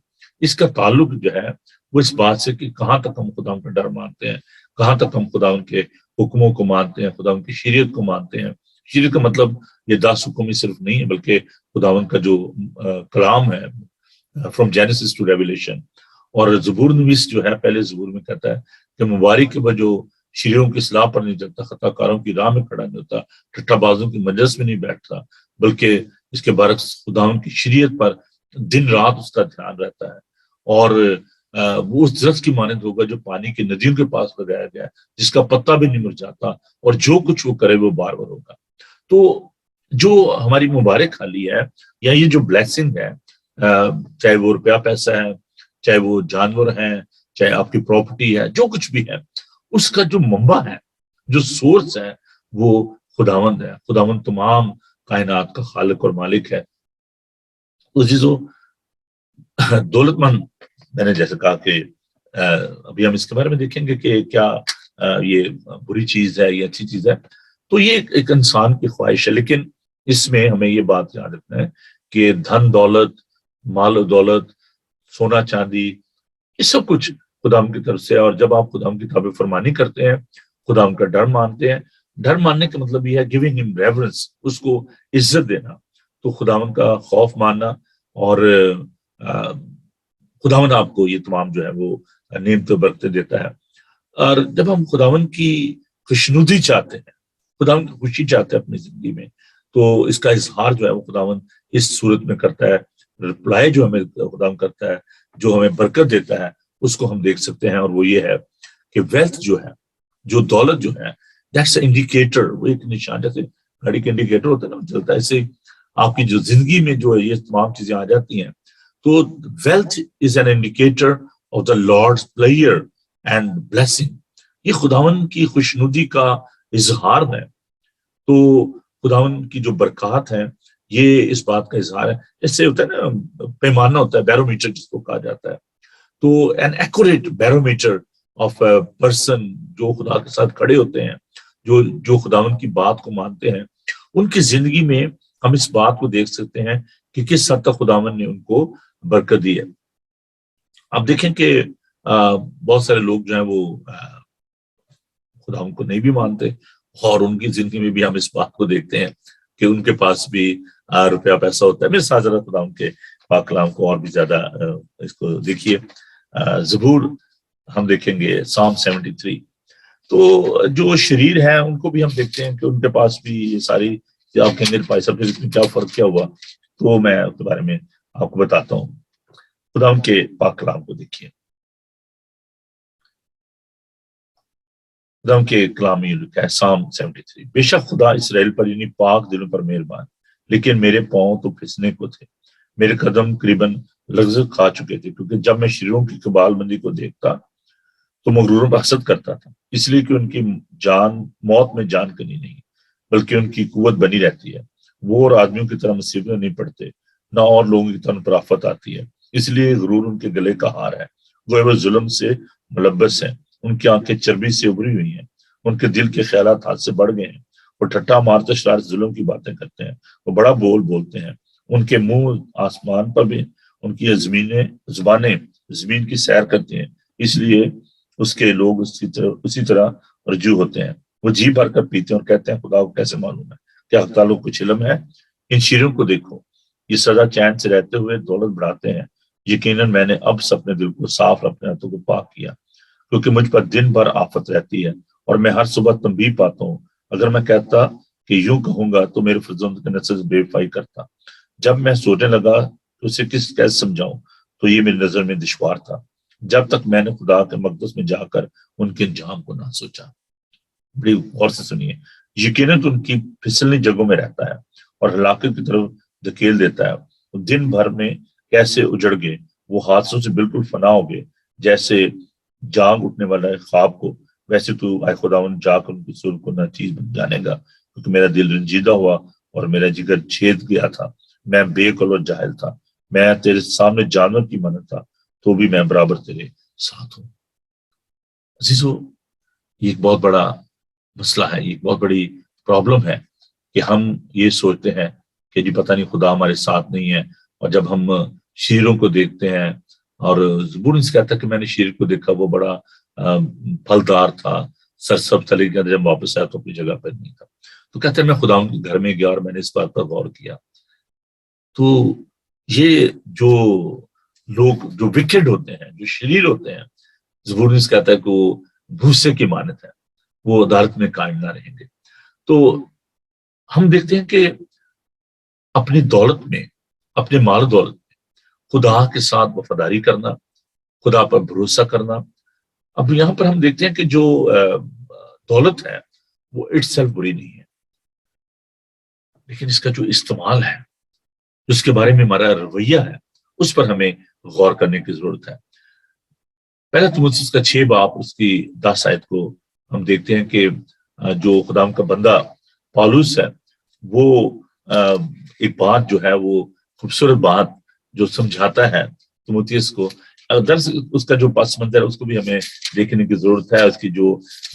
इसका ताल्लुक जो है वो इस बात से कि कहाँ तक हम खुदावन का डर मानते हैं, कहाँ तक हम खुदावन के हुक्मों को मानते हैं, खुदावन की शरीयत को मानते हैं। शरीयत का मतलब ये 10 हुक्म ही सिर्फ नहीं है बल्कि खुदावन का जो कलाम है फ्रॉम जेनेसिस टू रेवलेशन। और ज़बूर नवीस जो है पहले ज़बूर में कहता है कि मुबारक के बाद जो शरीरों की सलाह पर नहीं चलता, खताकारों की राह में खड़ा नहीं होता, ठट्ठाबाजों की मजलिस में नहीं बैठता, बल्कि इसके बरक्स खुदावन की शरीयत पर दिन रात उसका ध्यान रहता है। और वो उस दरख्त की मानद होगा जो पानी की नदियों के पास लगाया गया है, जिसका पत्ता भी नहीं मुरझाता और जो कुछ वो करे वो बार बार होगा। तो जो हमारी मुबारक खाली है या ये जो ब्लेसिंग है, चाहे वो रुपया पैसा है, चाहे वो जानवर हैं, चाहे आपकी प्रॉपर्टी है, जो कुछ भी है, उसका जो मंबा है, जो सोर्स है, वो खुदावंद है। खुदावंद तमाम कायनात का खालिक और मालिक है। तो चीजों दौलतमंद, मैंने जैसे कहा कि अभी हम इसके बारे में देखेंगे कि क्या ये बुरी चीज है या अच्छी चीज है। तो ये एक इंसान की ख्वाहिश है, लेकिन इसमें हमें ये बात याद रखना है कि धन दौलत, माल दौलत, सोना चांदी, ये सब कुछ खुदाम की तरफ से। और जब आप खुदाम की ताबे फरमानी करते हैं, खुदाम का डर मानते हैं, ڈر ماننے کا مطلب یہ ہے گیونگ ہم ریورنس، اس کو عزت دینا. تو خداوند کا خوف ماننا، اور خداوند آپ کو یہ تمام جو ہے وہ نعمتیں برکتیں دیتا ہے. اور جب ہم خداوند کی خوشنودی چاہتے ہیں، خداوند کی خوشی چاہتے ہیں اپنی زندگی میں، تو اس کا اظہار جو ہے وہ خداوند اس صورت میں کرتا ہے. رپلائی جو ہمیں خداوند کرتا ہے، جو ہمیں برکت دیتا ہے، اس کو ہم دیکھ سکتے ہیں. اور وہ یہ ہے کہ ویلتھ جو ہے، جو دولت جو ہے، دیٹس انڈیکیٹر، وہ ایک نشان، جیسے گھڑی کا انڈیکیٹر ہوتا ہے نا، چلتا ہے ایسے آپ کی جو زندگی میں جو ہے یہ تمام چیزیں آ جاتی ہیں. تو wealth is an indicator of the lord's prayer and blessing. یہ خداوند کی خوشنودی کا اظہار ہے. تو خداوند کی جو برکات ہیں یہ اس بات کا اظہار ہے. جیسے ہوتا ہے نا پیمانہ ہوتا ہے، بیرومیٹر جس کو کہا جاتا ہے. تو an accurate barometer of a person, جو خدا کے ساتھ کھڑے ہوتے ہیں، جو خداوند کی بات کو مانتے ہیں، ان کی زندگی میں ہم اس بات کو دیکھ سکتے ہیں کہ کس حد تک خداوند نے ان کو برکت دی ہے. آپ دیکھیں کہ بہت سارے لوگ جو ہیں وہ خداوند کو نہیں بھی مانتے، اور ان کی زندگی میں بھی ہم اس بات کو دیکھتے ہیں کہ ان کے پاس بھی روپیہ پیسہ ہوتا ہے. میرے ساتھ ذرا خداوند کے پاک کلام کو اور بھی زیادہ اس کو دیکھیے. زبور ہم دیکھیں گے سام 73. تو جو شریر ہیں ان کو بھی ہم دیکھتے ہیں کہ ان کے پاس بھی یہ ساری، آپ کہیں گے بھائی صاحب میں کیا فرق کیا ہوا، تو میں اس کے بارے میں آپ کو بتاتا ہوں. خداوند کے پاک کلام کو دیکھیے. خداوند کے کلام میں لکھا ہے سام 73: بے شک خدا اسرائیل پر یعنی پاک دلوں پر مہربان، لیکن میرے پاؤں تو پھسنے کو تھے، میرے قدم قریباً لغزش کھا چکے تھے، کیونکہ جب میں شریروں کی قبال بندی کو دیکھتا تو مغروروں پر حسد کرتا تھا، اس لیے کہ ان کی جان موت میں جان کنی نہیں، بلکہ ان کی قوت بنی رہتی ہے. وہ اور آدمیوں کی طرح مصیبتیں نہیں پڑتے، نہ اور لوگوں کی طرح پر آفت آتی ہے، اس لیے غرور ان کے گلے کا ہار ہے. وہ ظلم سے ملبس ہیں، ان کی آنکھیں چربی سے ابری ہوئی ہیں، ان کے دل کے خیالات حد سے بڑھ گئے ہیں. وہ ٹھٹا مارتے شرارت ظلم کی باتیں کرتے ہیں، وہ بڑا بول بولتے ہیں، ان کے منہ آسمان پر بھی، ان کی زبانیں زمین کی سیر کرتی ہیں، اس لیے اس کے لوگ اسی طرح رجوع ہوتے ہیں. وہ جی بھر کر پیتے ہیں اور کہتے ہیں خدا کو کیسے معلوم ہے، کیا تعلق کچھ علم ہے. ان شیروں کو دیکھو، یہ سدا چین سے رہتے ہوئے دولت بڑھاتے ہیں. یقیناً میں نے اب سے اپنے دل کو صاف، اپنے ہاتھوں کو پاک کیا، کیونکہ مجھ پر دن بھر آفت رہتی ہے اور میں ہر صبح تنبیہ پاتا ہوں. اگر میں کہتا کہ یوں کہوں گا تو میرے فرزند کے نسل سے بے وفائی کرتا. جب میں سوچنے لگا تو اسے کیسے سمجھاؤں، تو یہ میری نظر میں دشوار تھا، جب تک میں نے خدا کے مقدس میں جا کر ان کے انجام کو نہ سوچا. بڑی غور سے سنیے. یقیناً ان کی پھسلنی جگہوں میں رہتا ہے اور ہلاکت کی طرف دھکیل دیتا ہے. دن بھر میں کیسے اجڑ گئے، وہ حادثوں سے بالکل فنا ہو گئے. جیسے جاگ اٹھنے والا ہے خواب کو، ویسے تو اے خداوند جا کر ان کی سر کو نہ چیز بن جانے گا، کیونکہ میرا دل رنجیدہ ہوا اور میرا جگر چھید گیا تھا. میں بے قل و جاہل تھا، میں تیرے سامنے جانور کی مانند تھا، تو بھی میں برابر تیرے ساتھ ہوں. عزیزو، یہ ایک بہت بڑا مسئلہ ہے، یہ ایک بہت بڑی پرابلم ہے کہ ہم یہ سوچتے ہیں کہ جی پتہ نہیں خدا ہمارے ساتھ نہیں ہے. اور جب ہم شیروں کو دیکھتے ہیں، اور زبور اس کہتا ہے کہ میں نے شیر کو دیکھا، وہ بڑا پھلدار تھا، سرسب تلے کے جب واپس آیا تو اپنی جگہ پر نہیں تھا. تو کہتے ہیں میں خدا ان کے گھر میں گیا اور میں نے اس بات پر غور کیا. تو یہ جو لوگ جو وکڈ ہوتے ہیں، جو شریر ہوتے ہیں، زبور اس کہتا ہے کہ وہ بھوسے کی مانت ہے، وہ عدالت میں قائم نہ رہیں گے. تو ہم دیکھتے ہیں کہ اپنی دولت میں، اپنے مال و دولت میں خدا کے ساتھ وفاداری کرنا، خدا پر بھروسہ کرنا. اب یہاں پر ہم دیکھتے ہیں کہ جو دولت ہے وہ اٹ سیلف بری نہیں ہے، لیکن اس کا جو استعمال ہے، جس کے بارے میں ہمارا رویہ ہے، اس پر ہمیں غور کرنے کی ضرورت ہے. پہلا تیموتھیوس کا 6 باب اس کی 10 آیت کو ہم دیکھتے ہیں کہ جو خدا کا بندہ پالوس ہے، وہ ایک بات جو ہے، وہ خوبصورت بات جو سمجھاتا ہے تیموتھیوس کو. دراصل اس کا جو پس منظر ہے اس کو بھی ہمیں دیکھنے کی ضرورت ہے، اس کی جو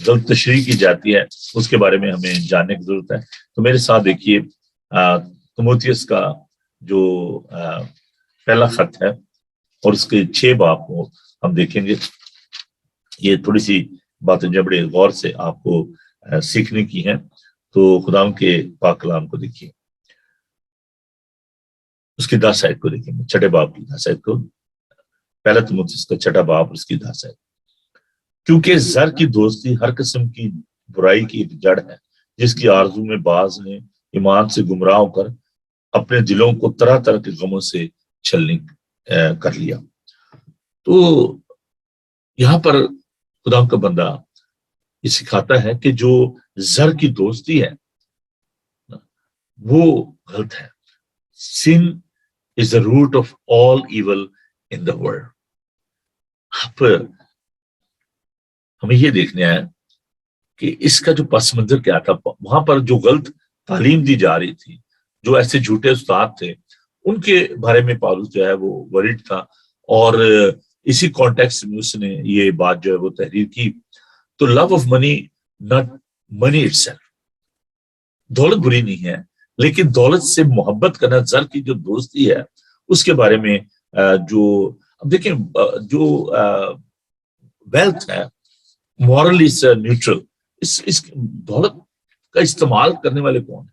غلط تشریح کی جاتی ہے اس کے بارے میں ہمیں جاننے کی ضرورت ہے. تو میرے ساتھ دیکھیے تیموتھیوس کا جو پہلا خط ہے اور اس کے 6 باب کو ہم دیکھیں گے. یہ تھوڑی سی باتیں جب بڑے غور سے آپ کو सीखने की हैं। तो खुदाम के पाक कलाम को देखिए, उसकी 10 आयत को देखिए, छठे बाब की 10 आयत को, पहला तिमुथियुस का छठा बाब उसकी 10 आयत। क्योंकि जर की दोस्ती हर किस्म की बुराई की एक जड़ है, जिसकी आरजू में बाज ने ईमान से गुमराह होकर अपने दिलों को तरह तरह के गमों से छलनी कर लिया। तो यहाँ पर खुदा का बंदा ये सिखाता है कि जो जर की दोस्ती है वो गलत है। Sin is the root of all evil in the world. आप हमें ये देखना है कि इसका जो पस मंजर क्या था, वहां पर जो गलत तालीम दी जा रही थी, जो ऐसे झूठे उस्ताद थे, उनके बारे में पौलुस जो है वो वरिड था, और इसी कॉन्टेक्स्ट में उसने ये बात जो है वो तहरीर की। तो love of money, not money itself, दौलत बुरी नहीं है, लेकिन दौलत से मोहब्बत करना, जर की जो दोस्ती है उसके बारे में जो अब देखें, जो वेल्थ है मॉरली न्यूट्रल। इस दौलत का इस्तेमाल करने वाले कौन है?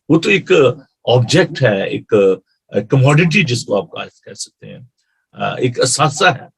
वो तो एक ऑब्जेक्ट है, एक कमोडिटी जिसको आप कह सकते हैं, एक असासा है।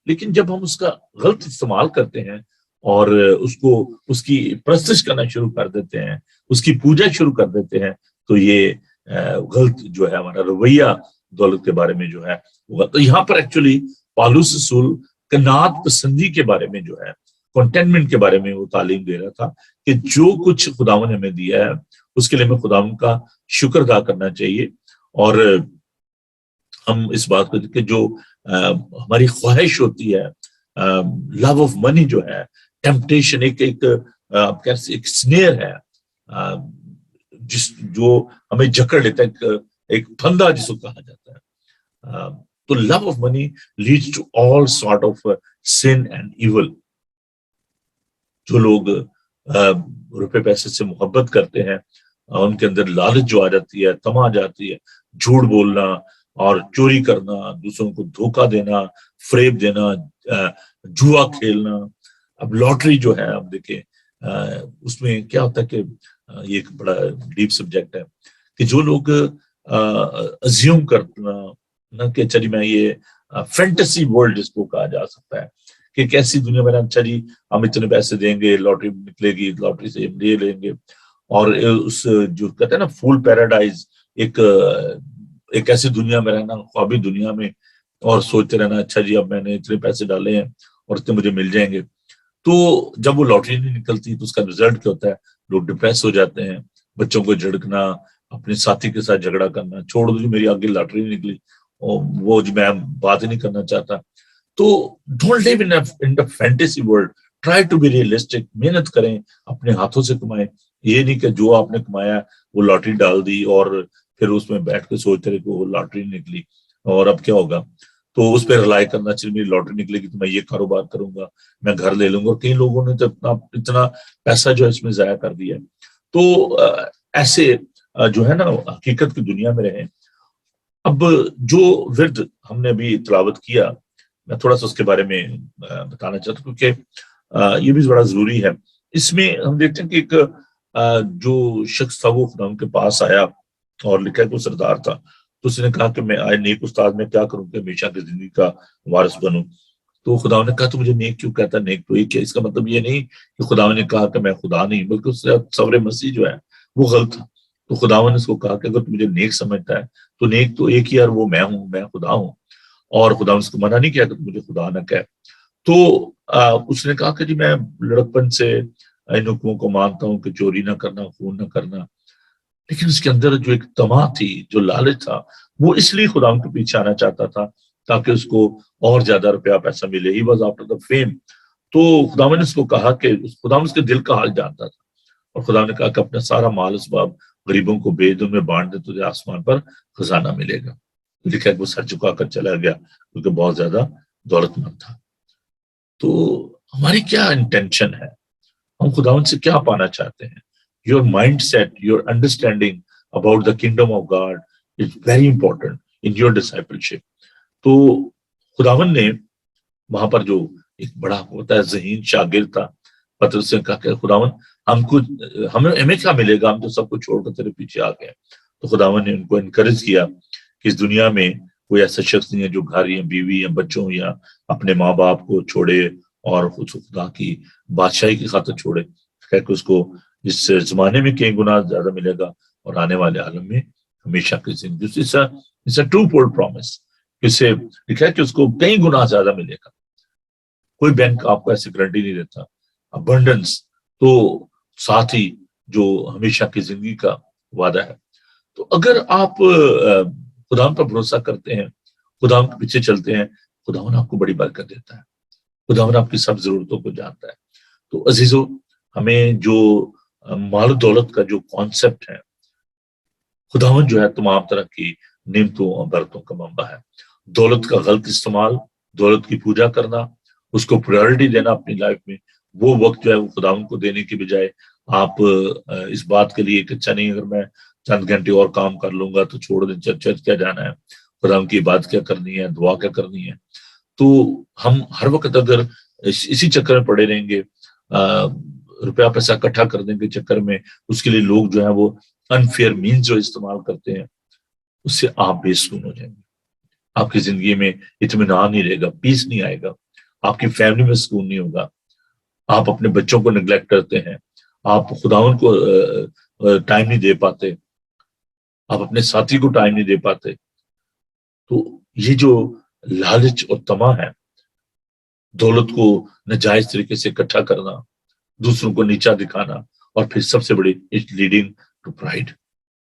लेकिन जब हम उसका गलत इस्तेमाल करते हैं और उसको उसकी परस्तिश करना शुरू कर देते हैं, उसकी पूजा शुरू कर देते हैं, तो ये गलत जो है हमारा रवैया दौलत के बारे में जो है होगा। तो यहाँ पर एक्चुअली पौलुस रसूल कनात पसंदी के बारे में जो है, कंटेनमेंट के बारे में वो तालीम दे रहा था कि जो कुछ खुदावन ने हमें दिया है उसके लिए हमें खुदावन का शुक्र अदा करना चाहिए। और हम इस बात को कि जो हमारी ख्वाहिश होती है, लव ऑफ मनी जो है, टेम्पटेशन, एक स्नेयर है जो हमें जकड़ लेता है, एक फंदा जिसको कहा जाता है। तो love of money leads to all sort of sin and evil. जो लोग रुपए पैसे से मोहब्बत करते हैं, उनके अंदर लालच जो आ जाती है, तमा आ जाती है, झूठ बोलना और चोरी करना, दूसरों को धोखा देना, फ्रेब देना, जुआ खेलना। अब लॉटरी जो है, अब देखें उसमें क्या होता है कि ये एक बड़ा डीप सब्जेक्ट है कि जो लोग अज्यूम करना ना कि अच्छा जी मैं ये फैंटेसी वर्ल्ड जिसको कहा जा सकता है कि कैसी दुनिया में, अच्छा जी हम इतने पैसे देंगे, लॉटरी निकलेगी, लॉटरी से हम ले लेंगे, और उस जो कहते हैं ना फूल पैराडाइज, एक ऐसी दुनिया में रहना, ख्वाबी दुनिया में, और सोचते रहना अच्छा जी अब मैंने इतने पैसे डाले हैं और इतने मुझे मिल जाएंगे। तो जब वो लॉटरी नहीं निकलती तो उसका रिजल्ट क्या होता है? लोग डिप्रेस हो जाते हैं, बच्चों को झिड़कना, अपने साथी के साथ झगड़ा करना, छोड़ दो जी मेरी आगे लॉटरी नहीं निकली, और वो जो मैं बात ही नहीं करना चाहता। तो don't live in the fantasy world, try to be realistic. मेहनत करें, अपने हाथों से कमाएं। ये नहीं कि जो आपने कमाया वो लॉटरी डाल दी और फिर उसमें बैठ के सोचते रहे कि वो लॉटरी निकली और अब क्या होगा, तो उस पर रिलाई करना चाहिए मेरी लॉटरी निकलेगी तो मैं ये कारोबार करूंगा, मैं घर ले लूंगा। और कई लोगों ने तो इतना पैसा जो है इसमें जाया कर दिया। तो ऐसे जो है ना हकीकत की दुनिया में रहे। अब जो विर्द हमने अभी तिलावत किया, मैं थोड़ा सा उसके बारे में बताना चाहता हूँ क्योंकि ये भी बड़ा जरूरी है। इसमें हम देखते हैं कि एक जो शख्स था वो खुदा के पास आया और लिखा है, कोई सरदार था, तो उसने कहा कि मैं आए नेक उस्ताद में क्या करूं कि हमेशा की जिंदगी का वारिस बनूं। तो खुदा ने कहा तो मुझे नेक क्यों कहता? नेक तो एक है। इसका मतलब ये नहीं कि खुदा ने कहा कि मैं खुदा नहीं, बल्कि उससे सवरे मसीह जो है वो गलत था। तो खुदा ने उसको कहा कि अगर तू मुझे नेक समझता है तो नेक तो एक ही यार, वो मैं हूं, मैं खुदा हूं। और खुदा ने उसको मना नहीं किया कि मुझे खुदा ना कहे। तो उसने कहा कि जी मैं लड़कपन से इन हुक्मों को मानता हूँ कि चोरी ना करना, खून ना करना। लेकिन उसके अंदर जो एक तमा थी, जो लालच था, वो इसलिए खुदा के पीछे आना चाहता था ताकि उसको और ज्यादा रुपया पैसा मिले। He was after the fame. तो खुदा ने उसको कहा कि खुदा उसके दिल का हाल जानता था, और खुदा ने कहा कि अपना सारा माल असबाब गरीबों को भेज दो, में बांट दे, तुझे आसमान पर खजाना मिलेगा। लिखा है वो सर झुका कर चला गया क्योंकि बहुत ज्यादा दौलतमंद था। तो हमारी क्या इंटेंशन है? हम खुदावन से क्या पाना चाहते हैं? Your mind set, your understanding about the kingdom of God is very important in your discipleship. तो खुदावन ने वहां पर जो एक बड़ा होता है जहीन शागिर्द था, پترس سے کہا کہ خداوند ہمیں کیا ملے گا، ہم تو سب کو چھوڑ کر تیرے پیچھے آ گئے. تو خداوند نے ان کو انکریج کیا کہ اس دنیا میں کوئی ایسا شخص نہیں ہے جو گھر یا بیوی یا بچوں یا اپنے ماں باپ کو چھوڑے اور خدا کی بادشاہی کی خاطر چھوڑے. کہ اس کو اس زمانے میں کئی گنا زیادہ ملے گا اور آنے والے عالم میں ہمیشہ کی زندگی. ٹو فولڈ پرومس، اسے لکھا ہے کہ اس کو کئی گنا زیادہ ملے گا. کوئی بینک آپ کو ایسی گارنٹی نہیں دیتا. ابنڈنس تو ساتھ ہی جو ہمیشہ کی زندگی کا وعدہ ہے. تو اگر آپ خدا پر بھروسہ کرتے ہیں، خدا کے پیچھے چلتے ہیں، خدا آپ کو بڑی برکت دیتا ہے. خدا آپ کی سب ضرورتوں کو جانتا ہے. تو عزیزو، ہمیں جو مال و دولت کا جو کانسیپٹ ہے، خداوند جو ہے تمام طرح کی نعمتوں اور برکتوں کا منبع ہے. دولت کا غلط استعمال، دولت کی پوجا کرنا، اس کو پرائرٹی دینا اپنی لائف میں، وہ وقت جو ہے وہ خداوند کو دینے کی بجائے آپ اس بات کے لیے کہ اچھا نہیں اگر میں چند گھنٹے اور کام کر لوں گا تو چھوڑ دیں، چرچ کیا جانا ہے، خداوند کی بات کیا کرنی ہے، دعا کیا کرنی ہے. تو ہم ہر وقت اگر اسی چکر میں پڑے رہیں گے، روپیہ پیسہ اکٹھا کرنے کے چکر میں، اس کے لیے لوگ جو ہے وہ انفیئر مینز جو استعمال کرتے ہیں، اس سے آپ بے سکون ہو جائیں گے. آپ کی زندگی میں اطمینان نہیں رہے گا، پیس نہیں آئے گا، آپ کی فیملی میں سکون نہیں ہوگا. آپ اپنے بچوں کو نیگلیکٹ کرتے ہیں، آپ خداوند کو ٹائم نہیں دے پاتے، آپ اپنے ساتھی کو ٹائم نہیں دے پاتے. تو یہ جو لالچ اور طمع ہے، دولت کو ناجائز طریقے سے اکٹھا کرنا، دوسروں کو نیچا دکھانا، اور پھر سب سے بڑی اٹ لیڈنگ ٹو پرائڈ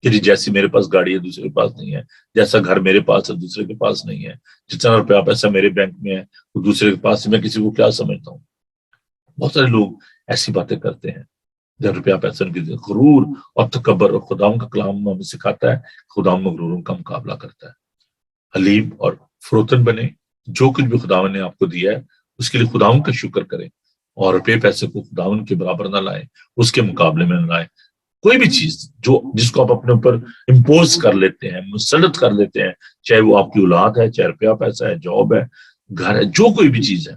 کہ جیسی میرے پاس گاڑی ہے دوسرے کے پاس نہیں ہے، جیسا گھر میرے پاس ہے دوسرے کے پاس نہیں ہے، جتنا روپیہ پیسہ میرے بینک میں ہے وہ دوسرے کے پاس ہے، میں کسی کو کیا سمجھتا ہوں. بہت سارے لوگ ایسی باتیں کرتے ہیں جب روپیہ پیسہ ان کی غرور اور تکبر. اور خداوند کا کلام ہمیں سکھاتا ہے خداوند مغروروں کا مقابلہ کرتا ہے. حلیم اور فروتن بنے، جو کچھ بھی خداوند نے آپ کو دیا ہے اس کے لیے خداوند کا شکر کریں، اور روپے پیسے کو خداوند کے برابر نہ لائیں، اس کے مقابلے میں نہ لائیں. کوئی بھی چیز جس کو آپ اپنے اوپر امپوز کر لیتے ہیں، مسلط کر لیتے ہیں، چاہے وہ آپ کی اولاد ہے، چاہے روپیہ پیسہ ہے، جاب ہے، گھر ہے، جو کوئی بھی چیز ہے.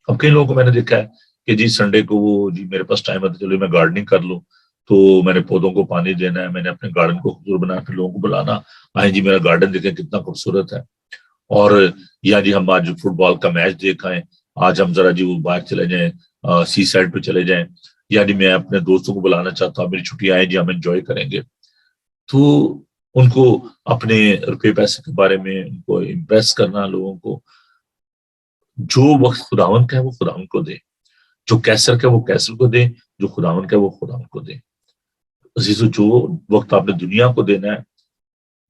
اب کئی لوگوں کو میں نے دیکھا ہے کہ جی سنڈے کو وہ جی میرے پاس ٹائم آتا چلو میں گارڈننگ کر لوں، تو میں نے پودوں کو پانی دینا ہے، میں نے اپنے گارڈن کو خوبصورت بنا کے لوگوں کو بلانا، آئیں جی میرا گارڈن دیکھیں کتنا خوبصورت ہے. اور یا جی ہم آج فٹ بال کا میچ دیکھ آئیں، آج ہم ذرا جی وہ باہر چلے جائیں، سی سائڈ پہ چلے جائیں، یا جی میں اپنے دوستوں کو بلانا چاہتا ہوں، میری چھٹیاں آئیں جی ہم انجوائے کریں گے. تو ان کو اپنے روپے پیسے کے بارے میں ان کو امپریس کرنا لوگوں کو. جو وقت خداوند کا ہے وہ خداوند کو دے، جو کیسر کا وہ کیسر کو دے، جو خداوند کا ہے وہ خداوند کو دے. عزیزو، جو وقت آپ نے دنیا کو دینا ہے،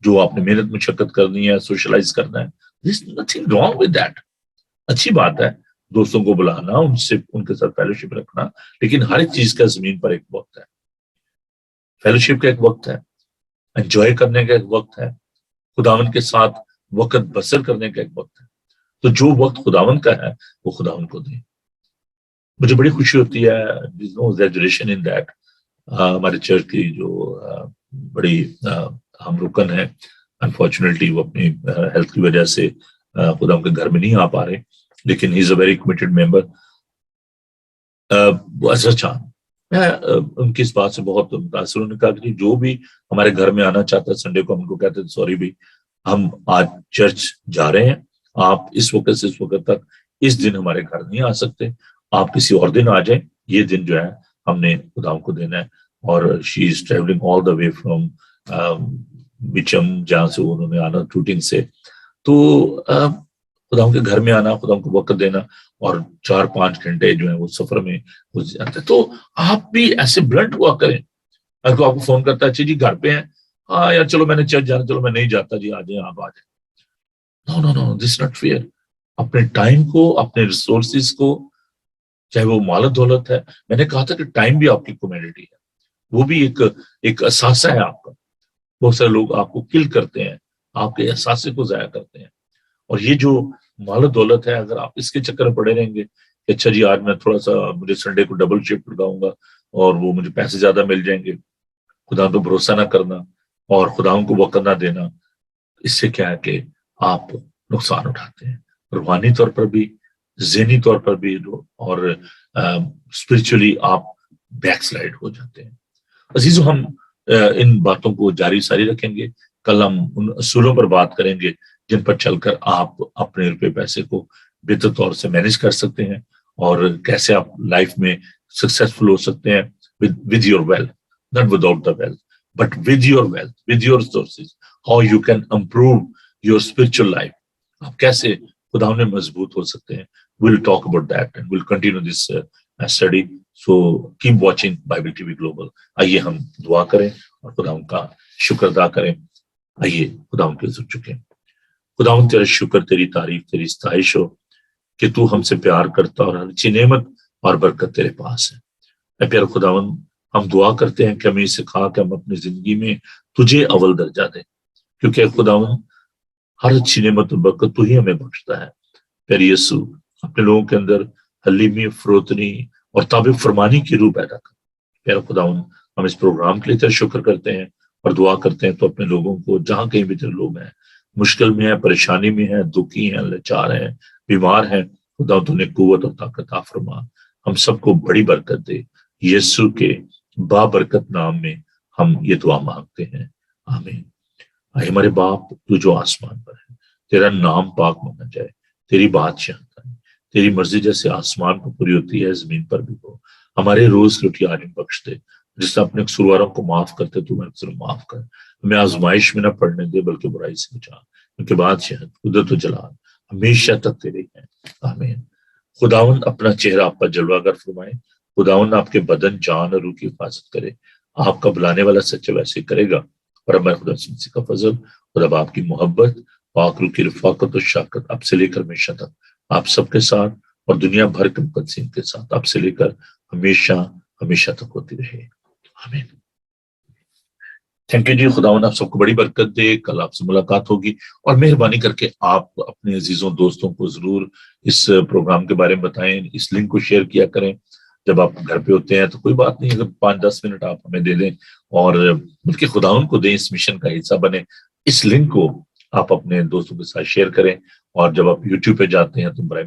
جو آپ نے محنت مشقت کرنی ہے، سوشلائز کرنا ہے، there's nothing wrong with that. اچھی بات ہے دوستوں کو بلانا، ان کے ساتھ فیلوشپ رکھنا، لیکن ہر ایک چیز کا زمین پر ایک وقت ہے. فیلوشپ کا ایک وقت ہے، انجوائے کرنے کا ایک وقت ہے، خداوند کے ساتھ وقت بسر کرنے کا ایک وقت ہے. تو جو وقت خداوند کا ہے وہ خداوند کو دیں. مجھے بڑی خوشی ہوتی ہے in that. ہمارے چرچ کی جو بڑی ہم رکن ہے، انفارچونیٹلی وہ اپنی ہیلتھ کی وجہ سے خدا کے گھر میں نہیں آ پا رہے، لیکن ہی از اے ویری کمیٹڈ ممبر. اظہر چاند، میں ان کی اس بات سے بہت متاثر ہوں. نے کہا کہ جو بھی ہمارے گھر میں آنا چاہتا ہے سنڈے کو ہم کو کہتے ہیں سوری بھی ہم آج چرچ جا رہے ہیں، آپ اس وقت سے اس وقت تک اس دن ہمارے گھر نہیں آ سکتے، آپ کسی اور دن آ جائیں، یہ دن جو ہے ہم نے خدا کو دینا ہے. اور شی از travelling all the way from بچم، جہاں سے انہوں نے آنا شوٹنگ سے. تو خدا کے گھر میں آنا، خدا کو وقت دینا، اور 4-5 گھنٹے جو ہیں وہ سفر میں گزر جاتے. تو آپ بھی ایسے بلنٹ ہوا کریں. اگر آپ کو فون کرتا ہے اچھا جی گھر پہ ہیں، ہاں یار چلو میں نے چرچ جانا، چلو میں نہیں جاتا جی، آ جائیں آپ آ جائیں. نو دس ناٹ فیئر. اپنے ٹائم کو، اپنے ریسورسز کو، چاہے وہ مال و دولت ہے، میں نے کہا تھا کہ ٹائم بھی آپ کی کمیونٹی ہے، وہ بھی ایک اثاثہ ہے آپ کا. بہت سارے لوگ آپ کو کل کرتے ہیں، آپ کے احساسے کو ضائع کرتے ہیں. اور یہ جو مال و دولت ہے، اگر آپ اس کے چکر میں پڑے رہیں گے کہ اچھا جی آج میں تھوڑا سا مجھے سنڈے کو ڈبل شفٹ لگاؤں گا اور وہ مجھے پیسے زیادہ مل جائیں گے، خدا پہ بھروسہ نہ کرنا اور خدا کو وقت نہ دینا، اس سے کیا ہے کہ آپ نقصان اٹھاتے ہیں، روحانی طور پر بھی، ذہنی طور پر بھی اور اسپرچولی آپ بیک سلائڈ ہو جاتے ہیں. عزیزو، ہم ان باتوں کو جاری ساری رکھیں گے. کل ہم ان اصولوں پر بات کریں گے جن پر چل کر آپ اپنے روپے پیسے کو بہتر طور سے مینج کر سکتے ہیں اور کیسے آپ لائف میں سکسیسفل ہو سکتے ہیں with your wealth, not without the wealth, but with your wealth, with your sources, how you can improve your spiritual life. آپ کیسے خدا میں مضبوط ہو سکتے ہیں. We'll talk about that and we'll continue this study. So keep watching Bible TV Global. آئیے ہم دعا کریں اور خدا ان کا شکر ادا کریں. آئیے خدا ان کے ذکر چکے. خدا ان تیرا شکر، تیری تعریف، تیری ستائش ہو کہ تو ہم سے پیار کرتا اور ہر اچھی نعمت اور برکت تیرے پاس ہے. اے پیارے خداوند، ہم دعا کرتے ہیں کہ ہمیں سکھا کہ ہم اپنی زندگی میں تجھے اول درجہ دیں، کیونکہ خداوند ہر اچھی نعمت اور برکت تو ہی ہمیں بخشتا ہے. پیارے یسوع، اپنے لوگوں کے اندر حلیمی، فروتنی اور تابع فرمانی کی روح پیدا کر. پیارے خداوند، ہم اس پروگرام کے لیے تیرا شکر کرتے ہیں اور دعا کرتے ہیں تو اپنے لوگوں کو جہاں کہیں بھی تیرے لوگ ہیں، مشکل میں ہیں، پریشانی میں ہیں، دکھی ہیں، لاچار ہیں، بیمار ہیں، خدا تو نے قوت اور طاقت عطا فرما. ہم سب کو بڑی برکت دے. یسوع کے بابرکت نام میں ہم یہ دعا مانگتے ہیں، آمین. اے ہمارے باپ تو جو آسمان پر ہے، تیرا نام پاک مانا جائے، تیری بادشاہت آئے، تیری مرضی جیسے آسمان پر پوری ہوتی ہے زمین پر بھی ہو. ہمارے روز کی روٹی آج ہمیں بخش دے، جس طرح اپنے قصورواروں کو معاف کرتے تو ہمیں قصور معاف کر. ہمیں آزمائش میں نہ پڑنے دے بلکہ برائی سے بچا، کیونکہ بادشاہت، قدرت و جلال ہمیشہ تک تیرے ہیں، آمین. خداوند اپنا چہرہ آپ پر جلوہ گر فرمائے. خداوند آپ کے بدن، جان اور روح کی حفاظت کرے. آپ کا بلانے والا سچے ویسے کرے گا. اور ہمارے خدا مسیح کا فضل اور اب آپ کی محبت، پاک روح کی رفاقت و شفقت اب سے لے کر ہمیشہ تک آپ سب کے ساتھ اور دنیا بھر کے مقدسین کے ساتھ اب سے لے کر ہمیشہ ہمیشہ تک ہوتی رہے، آمین. تھینک یو جی. خداوند آپ سب کو بڑی برکت دے. کل آپ سے ملاقات ہوگی اور مہربانی کر کے آپ اپنے عزیزوں دوستوں کو ضرور اس پروگرام کے بارے میں بتائیں. اس لنک کو شیئر کیا کریں. جب آپ گھر پہ ہوتے ہیں تو کوئی بات نہیں، اگر 5-10 منٹ آپ ہمیں دے دیں اور بلکہ خداوند کو دیں، اس مشن کا حصہ بنے. اس لنک کو آپ اپنے دوستوں کے ساتھ شیئر کریں اور جب آپ یوٹیوب پہ جاتے ہیں تو برائے